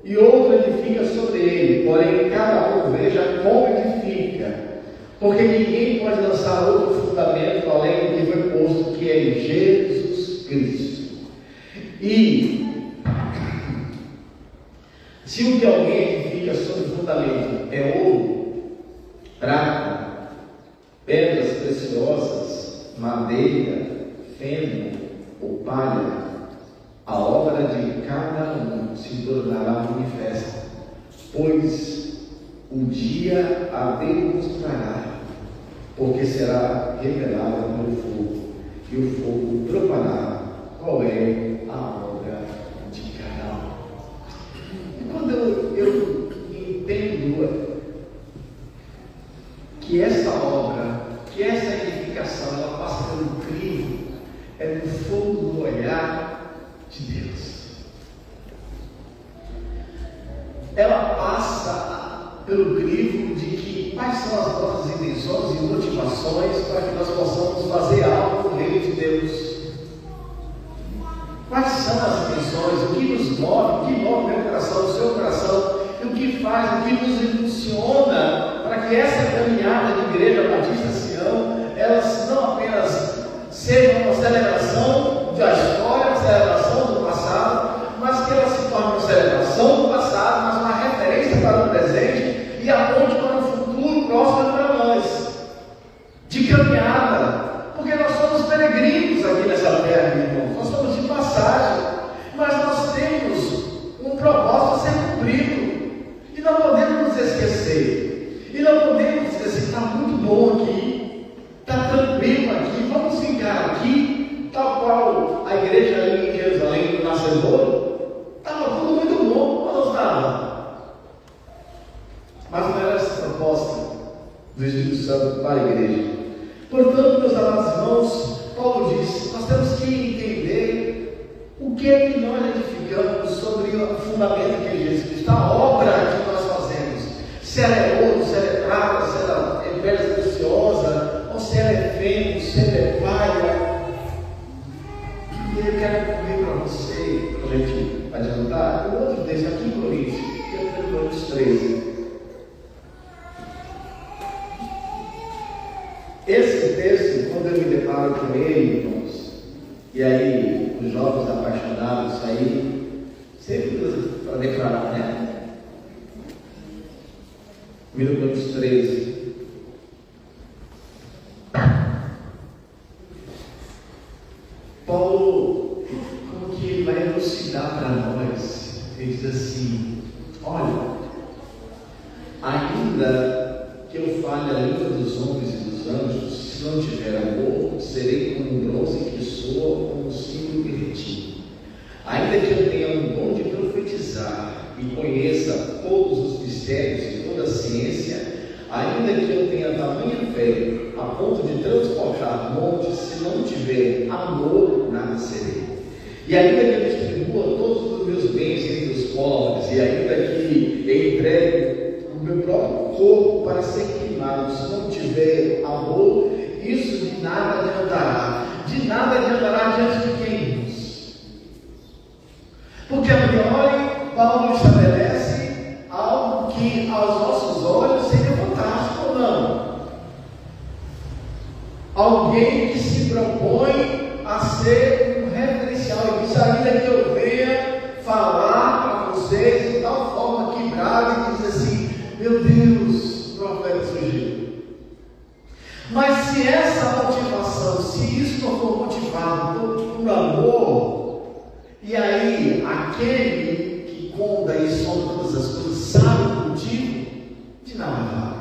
e outro edifica sobre ele, porém cada um veja como edifica, porque ninguém pode lançar outro fundamento além do que foi posto, que é Jesus Cristo. E se o que alguém edifica sobre o fundamento é ouro, prata, pedras preciosas, madeira, feno ou palha, a obra de cada um se tornará manifesta, pois um dia a demonstrará, porque será revelada pelo fogo, e o fogo provará qual é a obra de cada um. E quando eu entendo que essa obra, que essa edificação, ela passa pelo crivo, é no fogo do olhar de Deus. Ela passa pelo crivo de que quais são as nossas intenções e motivações para que nós possamos fazer algo no reino de Deus. Quais são as intenções, o que nos move, o que move meu coração, o seu coração, e o que faz, o que nos impulsiona para que essa caminhada de Igreja Batista Sião, elas não apenas sejam uma celebração da história, uma celebração do passado, mas que ela se torne uma celebração do passado, mas uma referência para o presente e aponte para um futuro próximo para nós, de caminhada, porque nós somos peregrinos aqui nessa terra, irmãos, nós somos de passagem, mas nós temos um propósito a ser cumprido, e não podemos nos esquecer, e não podemos dizer assim, está muito bom aqui, está tranquilo aqui, vamos ficar aqui, tal qual a igreja ali em Jerusalém, no Nascedouro, estava tudo muito bom, mas não estava. Mas não era essa a proposta do Espírito Santo para a igreja. Portanto, meus amados irmãos, Paulo diz, nós temos que entender o que é que nós edificamos sobre o fundamento que é Jesus Cristo, a obra que nós fazemos, se ela é ouro, se ela é prata, se ela é pedra preciosa, ou se ela é feno, se ela é palha. E eu quero concluir para você, para a gente adiantar, um outro texto aqui em Coríntios, que é o Coríntios 13. Esse texto, quando eu me deparo com ele, irmãos, e aí os jovens apaixonados aí, sempre para declarar, né? 1 Coríntios 13. Paulo, como que ele vai elucidar para nós, ele diz assim, olha, ainda que eu fale a língua dos homens e dos anjos, se não tiver amor, serei como um bronze que soa como um símbolo derretido. Ainda que eu tenha um dom de profetizar e conheça todos os mistérios e toda a ciência, ainda que eu tenha tamanha fé a ponto de transportar montes, se não tiver amor, nada serei. E ainda que eu distribua todos os meus bens entre os pobres, e ainda que eu entregue o meu próprio corpo para ser queimado, se não tiver amor, isso de nada adiantará. De nada adiantará diante de quem? Porque a priori, Paulo estabelece algo que aos nossos olhos seria fantástico ou não? Alguém que se propõe a ser um referencial. E diz, ainda que eu venha falar para vocês de tal forma que brave e diz assim, meu Deus, o profeta surgiu. Mas se essa motivação, se isso não for motivado por amor, e aí aquele que conta e soma todas as coisas sabe o motivo, de nada vale.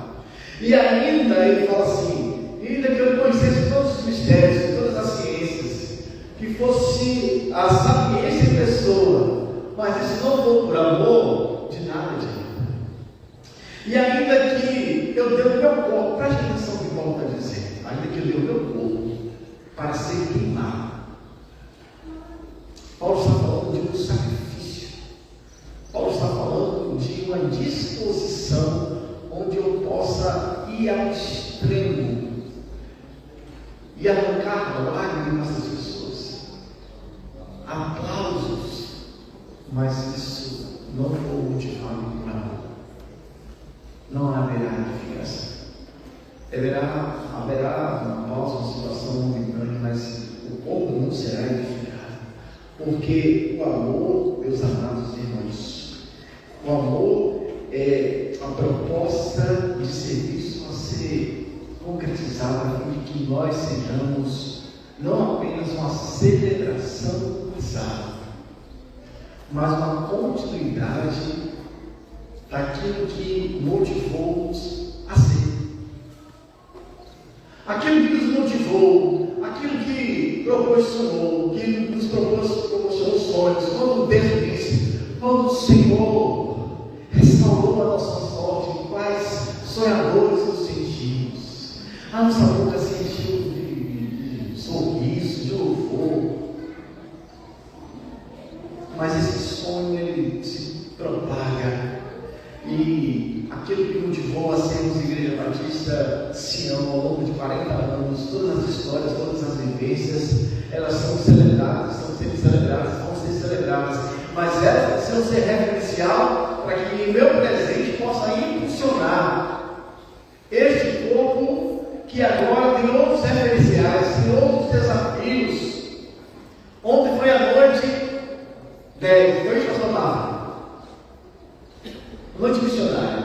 E ainda ele fala assim, ainda que eu conhecesse todos os mistérios e todas as ciências, que fosse a sapiência em pessoa, mas isso não for por amor, de nada adianta. E ainda que eu dê o meu corpo, preste atenção no que Paulo está dizendo, ainda que eu dê o meu corpo para ser queimado. Paulo está falando de um sacrifício. Paulo está falando de uma disposição onde eu possa ir ao extremo e arrancar lágrimas das pessoas, aplausos, mas isso não for motivado por amor, não haverá edificação. Haverá uma pausa, uma situação momentânea, mas o corpo não será edificado. Porque o amor, meus amados irmãos, o amor é a proposta de serviço a ser concretizada, a fim de que nós sejamos não apenas uma celebração do passado, mas uma continuidade daquilo que motivou-nos a ser. Aquilo que nos motivou, aquilo que proporcionou, que nos proporcionou sonhos, quando Deus disse, quando o Senhor restaurou a nossa sorte, quais sonhadores nos sentimos. A nossa boca se encheu de sorriso, de louvor. Mas esse sonho, ele se propaga. E aquilo que motivou a sermos Igreja Batista Sião ao longo de 40 anos, todas as histórias, todas as vivências, elas são celebradas, estão sendo celebradas, vão ser celebradas, mas elas precisam ser referencial para que o meu presente possa impulsionar este corpo que agora tem outros referenciais, tem outros desafios. Ontem foi a noite 10, foi pastor noite missionária.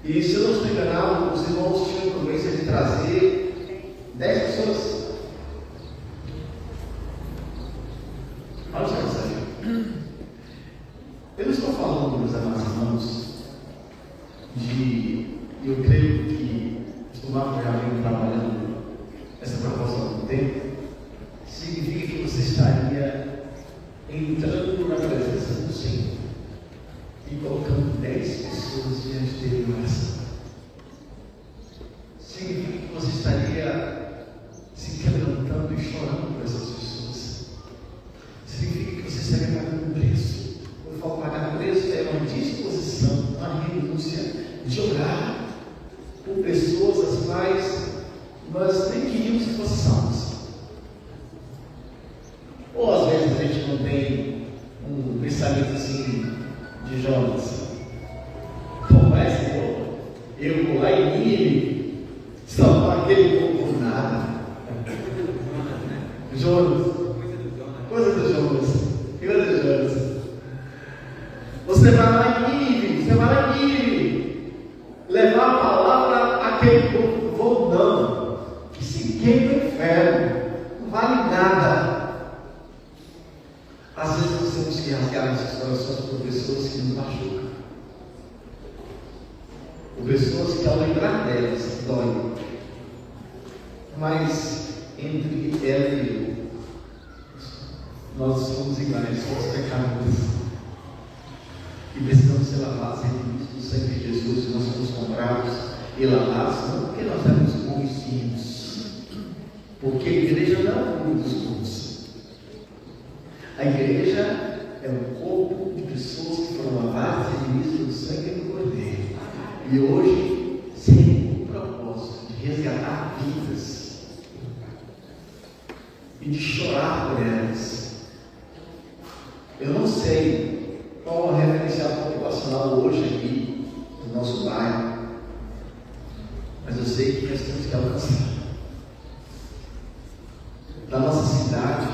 E se eu não estou enganado, os irmãos tinham a promessa de trazer 10 pessoas. Olha só isso aí. Eu não estou falando, meus amados irmãos, eu creio que o Marco já vem trabalhando essa proposta há algum tempo. Significa que você estaria entrando na presença do Senhor e colocando 10 pessoas diante dele em oração. Significa que você estaria se quebrantando e chorando por essas pessoas. Significa que você estaria pagando um preço. Eu falo pagar preço, é uma disposição, uma renúncia de orar por pessoas as quais nós nem queríamos que fossem salvas. Ou às vezes a gente não tem um pensamento assim de Jonas. Pô, parece que eu vou lá em Nínive salvar aquele povo por nada. Jonas, coisa do Jonas. Você vai lá em Nínive, levar a palavra àquele povo, vou não, que se queima no inferno, não vale nada. Às vezes nós temos que rasgar nossas corações por pessoas que nos machucam, por pessoas que ao lembrar delas doem, mas entre ela e eu, nós somos iguais, somos pecadores e precisamos ser lavados em sangue de Jesus. Nós somos comprados e lavados não porque nós éramos bonzinhos, porque a igreja não é o clube dos bons. A igreja é um corpo de pessoas que foram lavadas e remidas do sangue do Cordeiro. E hoje, sem o propósito de resgatar vidas e de chorar por elas. Eu não sei qual é o referencial populacional hoje aqui no nosso bairro, mas eu sei que nós temos que alcançar. Da nossa cidade,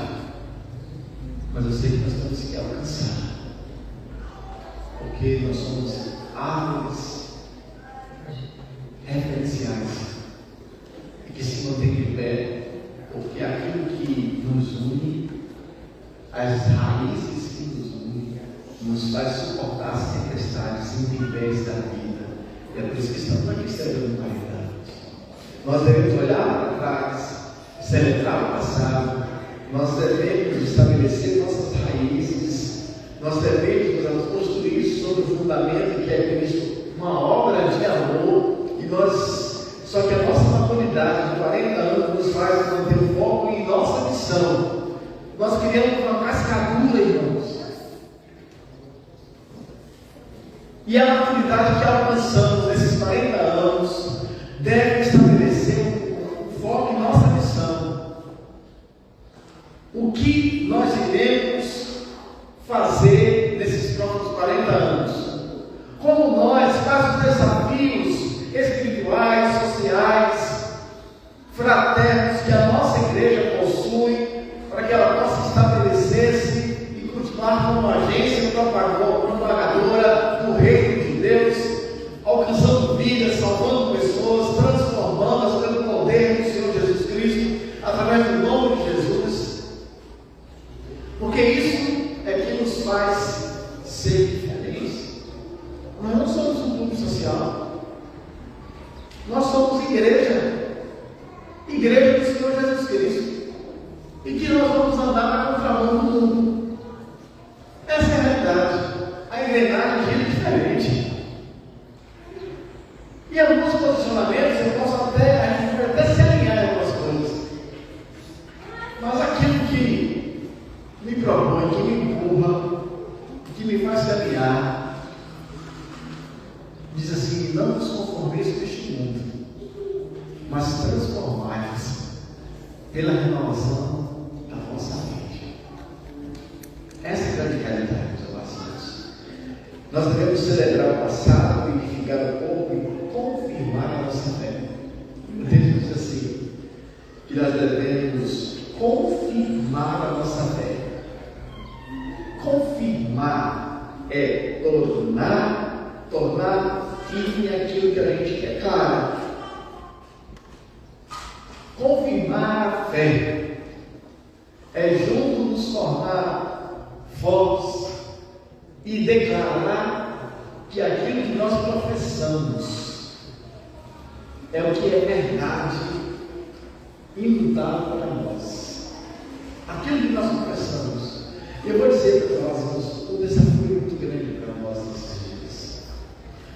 mas eu sei que nós temos que alcançar, porque nós somos árvores referenciais e que se mantém de pé, porque aquilo que nos une, as raízes que nos unem, nos faz suportar as tempestades intempéries da vida. E é por isso que estamos aqui celebrando 40 anos. Nós devemos olhar para trás, celebrar o passado. Nós devemos estabelecer nossas raízes, nós devemos nos construir sobre o fundamento que é Cristo, uma obra de amor, e só que a nossa maturidade de 40 anos nos faz manter o foco em nossa missão. Nós criamos uma cascadura, irmãos, e a maturidade que alcançamos nesses 40 anos deve estabelecer um foco em nossa missão. O que nós iremos fazer nesses próximos 40 anos? Como nós, quais os desafios espirituais, sociais, fraternos que a nossa igreja possui, para que ela possa estabelecer-se e continuar como agência propagadora do reino de Deus, alcançando vidas, salvando pessoas, transformando Nós somos igreja do Senhor Jesus Cristo, e que nós vamos andar na contramão do mundo. Essa é a realidade. A engrenagem gira diferente. E alguns posicionamentos a gente pode até se alinhar em algumas coisas, mas aquilo que me propõe, que me empurra, que me faz se alinhar, diz assim: não vos conformeis com este mundo, mas transformai-vos pela renovação da vossa mente. Essa é a grande realidade, meus amados. Nós devemos celebrar o passado, edificar o corpo e confirmar a nossa fé. O texto diz assim, que nós devemos confirmar a nossa fé. Confirmar é tornar firme aquilo que a gente quer. Claro, confirmar a fé é junto nos tornar fortes e declarar que aquilo que nós professamos é o que é verdade, imutável para nós. Aquilo que nós professamos. Eu vou dizer para nós, irmãos, um desafio muito grande para nós nesses dias.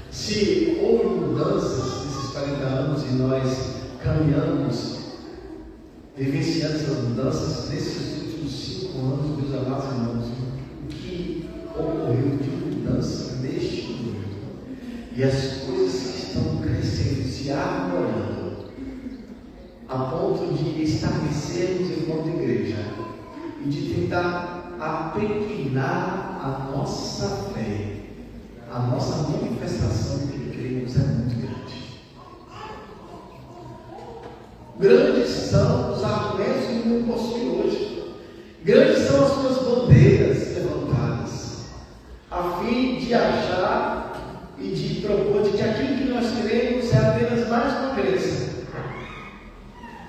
Se houve mudanças nesses 40 anos e nós caminhamos, vivenciando essas mudanças nesses últimos 5 anos, meus amados irmãos, o que ocorreu de mudança neste mundo e as coisas que estão crescendo, se aprimorando, a ponto de estabelecermos enquanto igreja e de tentar apequenar a nossa fé, a nossa manifestação do que cremos é muito grande. Grandes são os argumentos que o mundo possui hoje. Grandes são as suas bandeiras levantadas, a fim de achar e de propor de que aquilo que nós queremos é apenas mais uma crença.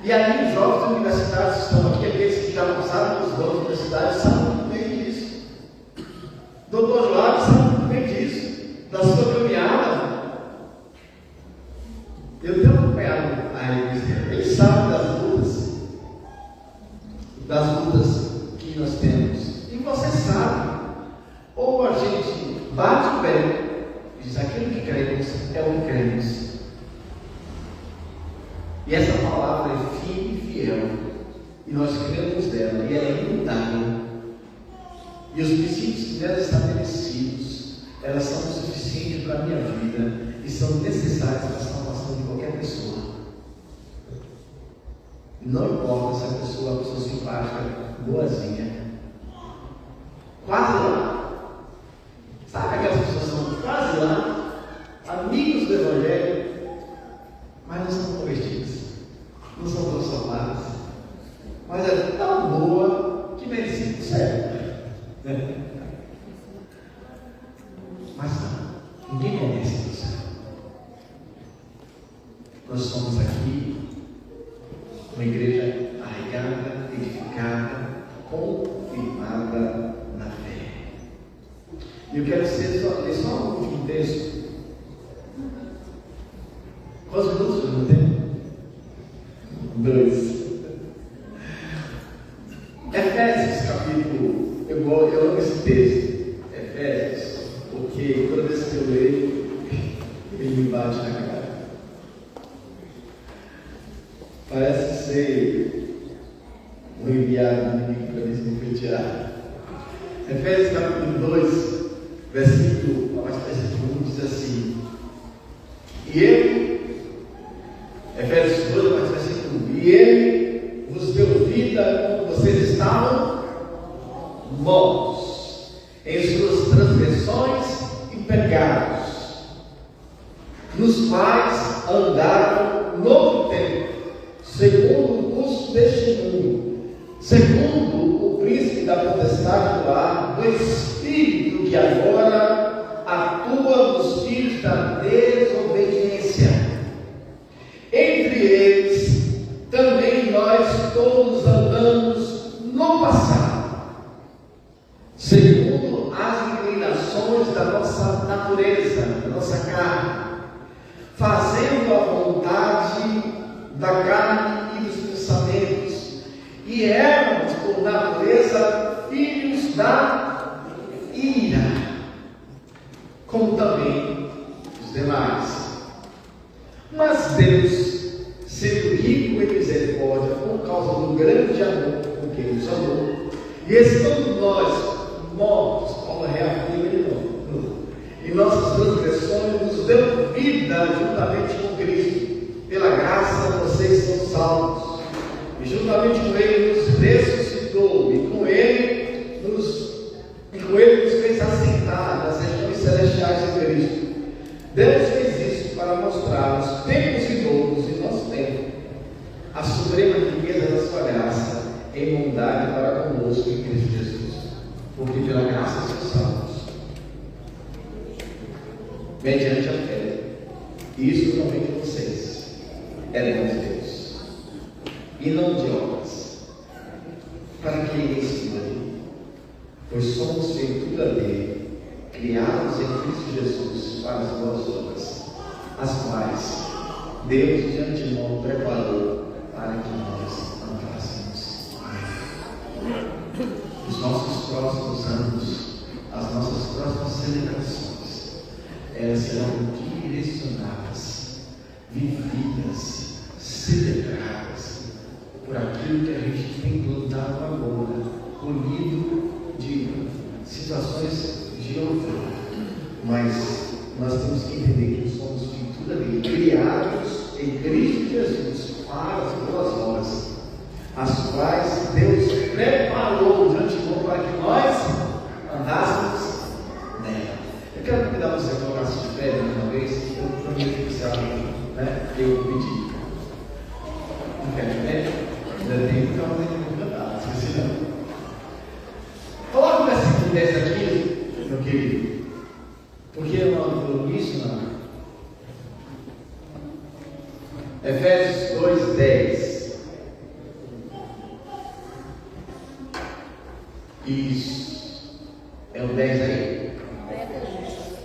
E ali os jovens universitários estão aqui, aqueles que já passaram pelos jovens universitários, sabem muito bem disso. Doutor João sabe muito bem disso, da sua caminhada. Eu tenho acompanhado a ele, ele sabe das lutas que nós temos. E você sabe, ou a gente bate o pé, diz aquilo que cremos é o que cremos. E essa palavra é firme e fiel, e nós cremos dela, e ela é imutável. E os princípios dela estabelecidos, elas são suficientes para a minha vida e são necessárias para a salvação de qualquer pessoa. Não importa se a pessoa é uma pessoa simpática, boazinha, quase lá. Sabe aquelas pessoas que são quase lá, amigos do Evangelho, mas não são convertidos, não são transformados, mas é tão boa que merecia o céu. Mas não, ninguém merece o céu. Nós estamos aqui, uma igreja arraigada, edificada, confirmada na fé. E eu quero ler só um último texto. Quantos minutos eu não tenho? 2. Efésios, capítulo. Eu amo esse texto. Efésios, porque toda vez que eu leio, ele me bate na cara. Parece ser um enviado inimigo para me esbofetear. Efésios, capítulo 2, versículo 1 diz assim: e ele, Efésios 2, versículo 1, e ele vos deu vida quando vocês estavam mortos em suas transgressões e pecados, nos quais andaram no tempo, segundo o curso deste mundo, segundo o príncipe da potestade do ar, do espírito que agora atua nos filhos da desobediência. Entre eles também nós todos andamos no passado, segundo as inclinações da nossa natureza, da nossa carne, fazendo a vontade natureza, filhos da ira, como também os demais. Mas Deus, sendo rico em misericórdia, por causa do grande amor com que nos amou, e estando nós mortos, Paulo reafirma de novo, em nossas transgressões, nos deu vida juntamente com Cristo. Pela graça vocês são salvos. E juntamente com Ele nos ressuscitou, e com Ele nos fez assentar nas regiões celestiais em Cristo. Deus fez isso para mostrar os tempos vindouros em nosso tempo a suprema riqueza da sua graça em bondade para conosco em Cristo Jesus. Porque pela graça sois salvos, mediante a fé. E isso não vem de vocês, é dom de Deus, e não de obras, para que ninguém se glorie, pois somos feitura dele, criados em Cristo Jesus para as boas obras, as quais Deus de antemão preparou para que nós andássemos. Os nossos próximos anos, as nossas próximas celebrações, elas serão direcionadas, vividas, celebradas por aquilo que a gente tem plantado agora, colhido de situações de outrora. Mas nós temos que entender que somos feitura dele, criados em Cristo Jesus para as boas obras, as quais Deus preparou de antemão para que nós andássemos nela. Eu quero convidar você a colocar-se de pé uma vez, eu prometo que você né? Eu pedi. Não quer de pé? Ainda tem que cantar, esqueci não. Coloca o versículo 10 aqui, meu querido, porque eu não estou nisso, não. Efésios 2:10. Isso. É o 10 aí?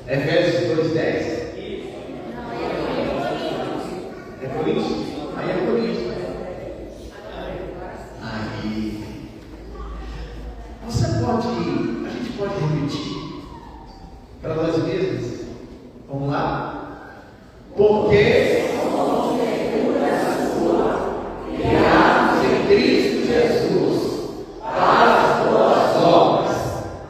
Efésios 2:10? É por isso? Aí é por isso. Aí. Você pode, a gente pode repetir para nós mesmos? Vamos lá? Porque criados em Cristo Jesus para as boas obras,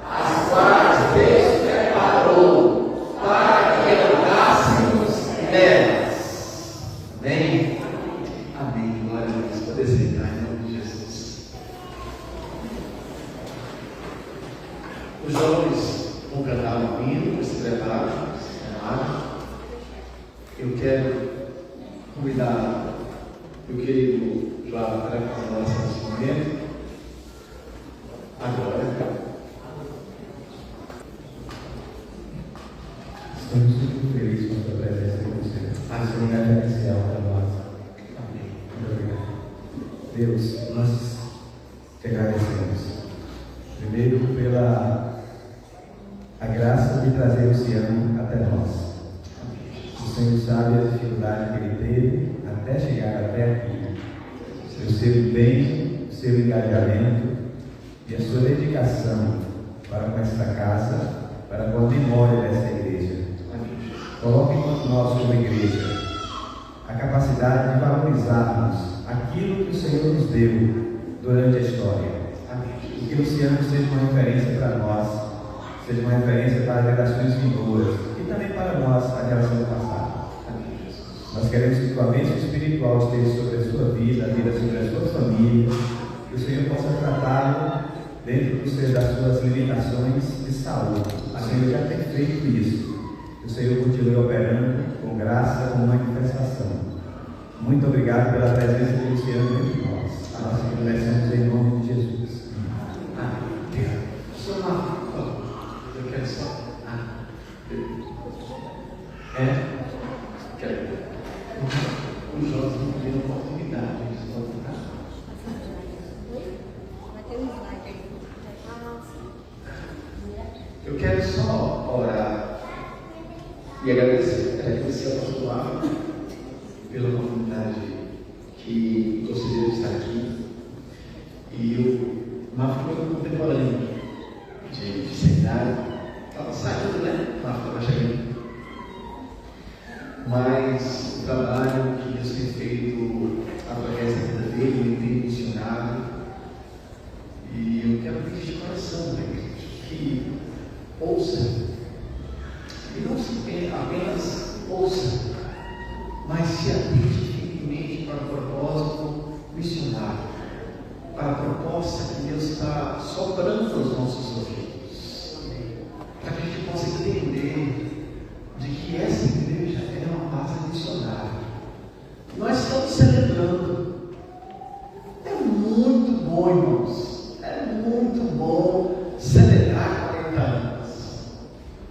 as quais Deus preparou para que andássemos nelas. Amém? Amém. Glória a Deus. Pode sentar em nome de Jesus. Os jovens vão cantar um hino para se preparar. Eu quero convidar o querido João para fazer a nossa nesse momento. Agora. Estamos muito felizes com a sua presença em você. A sua lugar especial para nós. Amém. Muito obrigado. Deus, nós te agradecemos. Primeiro pela a graça de trazer o Ciano até nós. O Senhor sabe a dificuldade que ele teve até chegar até aqui. O seu empenho, o seu engajamento e a sua dedicação para com esta casa, para com a memória desta igreja. Coloque em nós, como igreja, a capacidade de valorizarmos aquilo que o Senhor nos deu durante a história. E que o Ciano seja uma referência para nós, seja uma referência para as gerações vindouras e também para nós, a geração passada. Nós queremos que a bênção espiritual esteja sobre a sua vida, a vida sobre a sua família, que o Senhor possa tratá-lo dentro das suas limitações de saúde. O Senhor já tem feito isso. Que o Senhor continue operando com graça, com manifestação. Muito obrigado pela presença de Luciano entre nós. Nós agradecemos em nome de Jesus. Amém. Eu quero só. Quero. Os jovens não tiveram oportunidade, eles podem estar. Eu quero só orar e agradecer ao pastor Lava pela oportunidade que concedeu estar aqui. E o Marta foi contemporâneo de seminário. Estava saindo, né? Marta estava chegando. Mas o trabalho que Deus tem feito através da vida dele, ele tem missionário. E eu quero pedir de coração, né, que ouça. E não se apenas ouça, mas se atente firmemente para o propósito missionário, para a proposta que Deus está soprando aos nossos ouvidos, para que a gente possa entender de que essa igreja é uma base missionária. Nós estamos celebrando. É muito bom, irmãos, é muito bom celebrar 40 anos.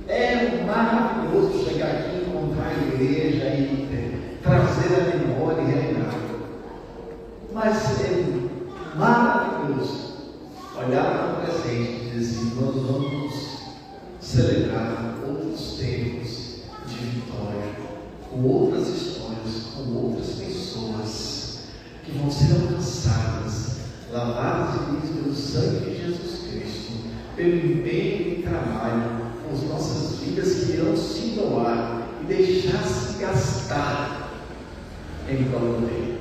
É maravilhoso chegar aqui e encontrar a igreja e trazer a memória e relembrar. Mas é maravilhoso olhar para o presente e dizer: nós vamos celebrar outros tempos de vitória, com outras histórias, com outras pessoas que vão ser alcançadas, lavadas e limpas pelo sangue de Jesus Cristo, pelo empenho e trabalho, com as nossas vidas que irão se doar e deixar-se gastar em prol dele.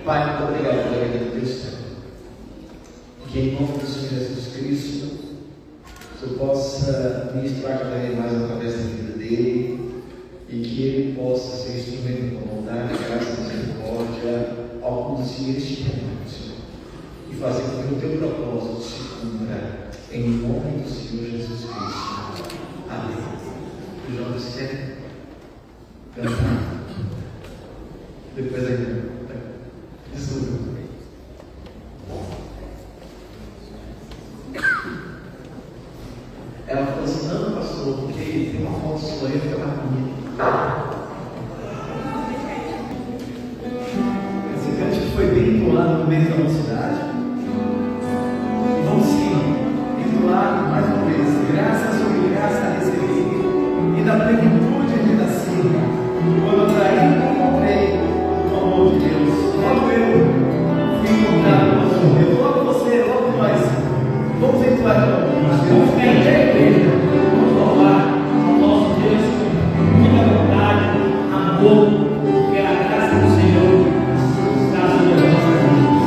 Pai, muito obrigado pela vida do teu Senhor. Que em nome do Senhor Jesus Cristo, o Senhor possa ministrar cada vez mais através da vida dele e que ele possa ser instrumento da bondade, graça e misericórdia ao conduzir este momento, Senhor, e fazer com que o teu propósito se cumpra em nome do Senhor Jesus Cristo. Amém. Os jovens querem cantar. Depois ainda. Desculpa. Ela falou assim: não, pastor, porque tem uma foto sua aí, fica mais bonita. Esse cântico foi bem entoado no mês da mocidade. E vamos sim entoar mais uma vez: graça sobre graça recebi, e da plenitude de nasci, quando atraí e encontrei o amor de Deus. Logo eu fui encontrado com o Deus. Logo você, logo nós. Vamos entoar. Vamos ficar em pé, igreja. Vamos louvar ao nosso Deus com muita vontade, amor, porque a graça do Senhor está sobre as nossas vidas.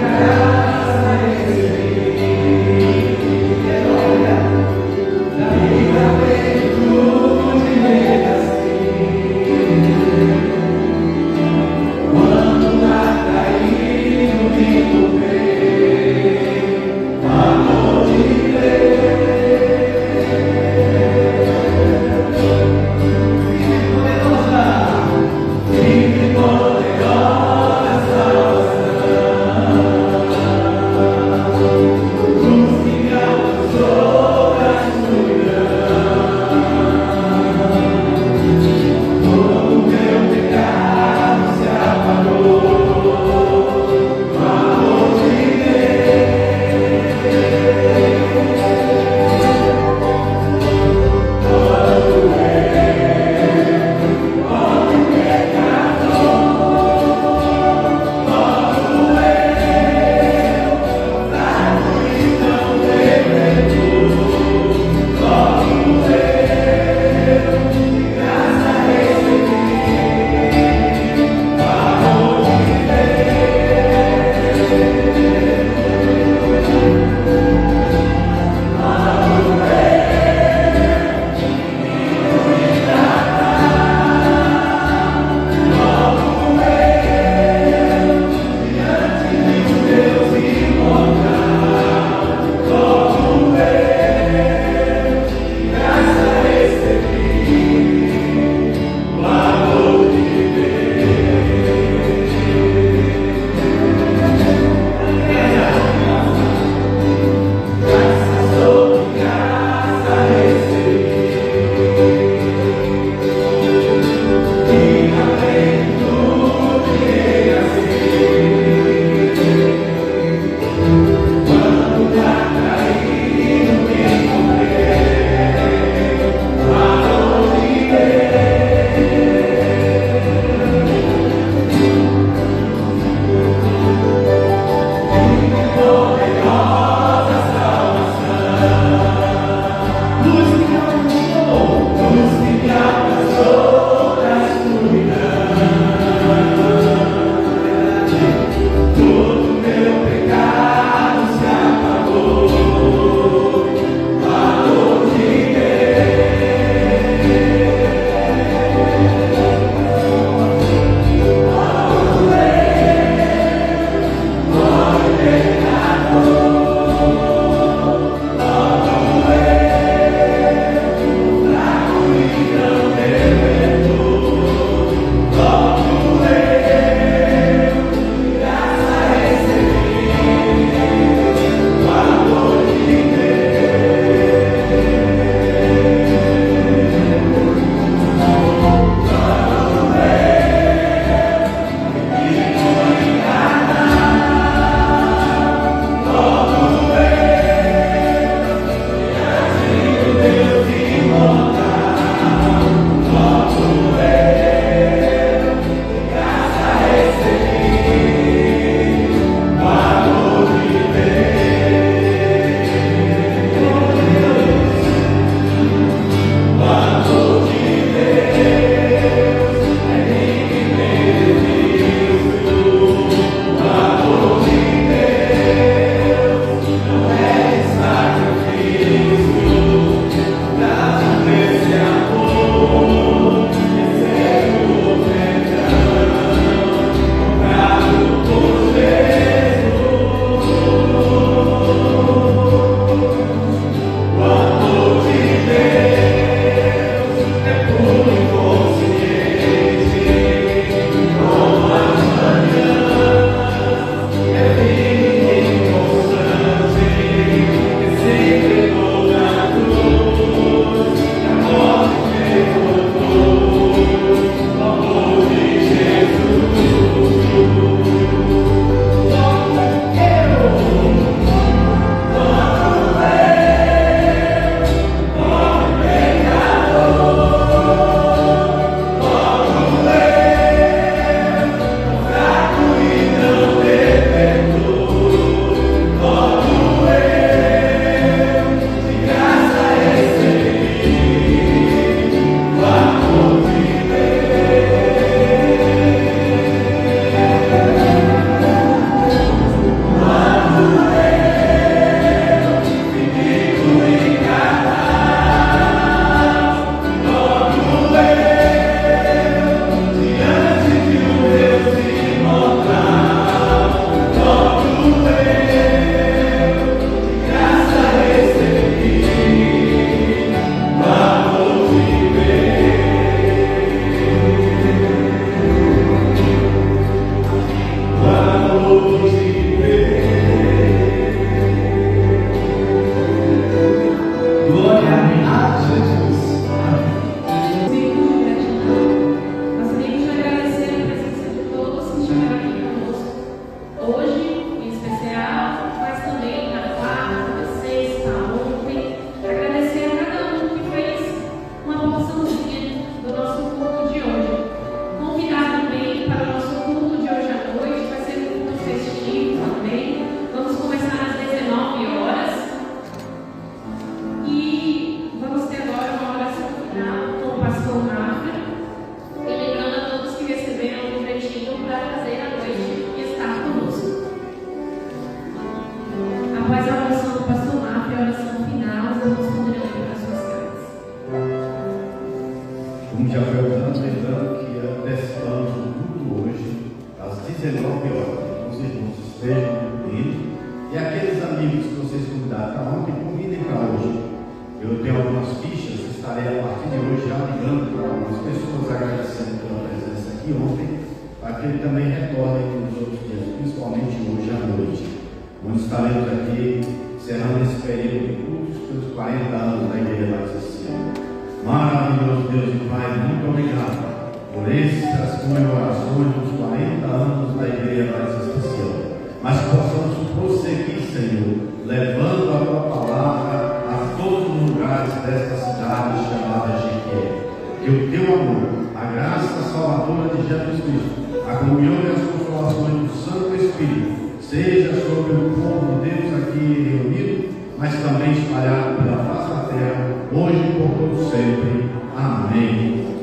Graças estejam cumpridos. E aqueles amigos que vocês convidaram para ontem, convidem para hoje. Eu tenho algumas fichas, estarei a partir de hoje já ligando para algumas pessoas, agradecendo pela presença aqui ontem, para que ele também retorne nos outros dias, principalmente hoje à noite, onde estaremos aqui encerrando esse período de cultos pelos 40 anos da Igreja Batista Sião. Maravilhoso Deus e Pai, muito obrigado por essas comemorações dos 40 anos da Igreja Batista Sião. Mas possamos prosseguir, Senhor, levando a Tua palavra a todos os lugares desta cidade chamada Jequié. Que o Teu amor, a graça salvadora de Jesus Cristo, a comunhão e as consolações do Santo Espírito seja sobre o povo de Deus aqui reunido, mas também espalhado pela face da terra, hoje e por todo sempre. Amém.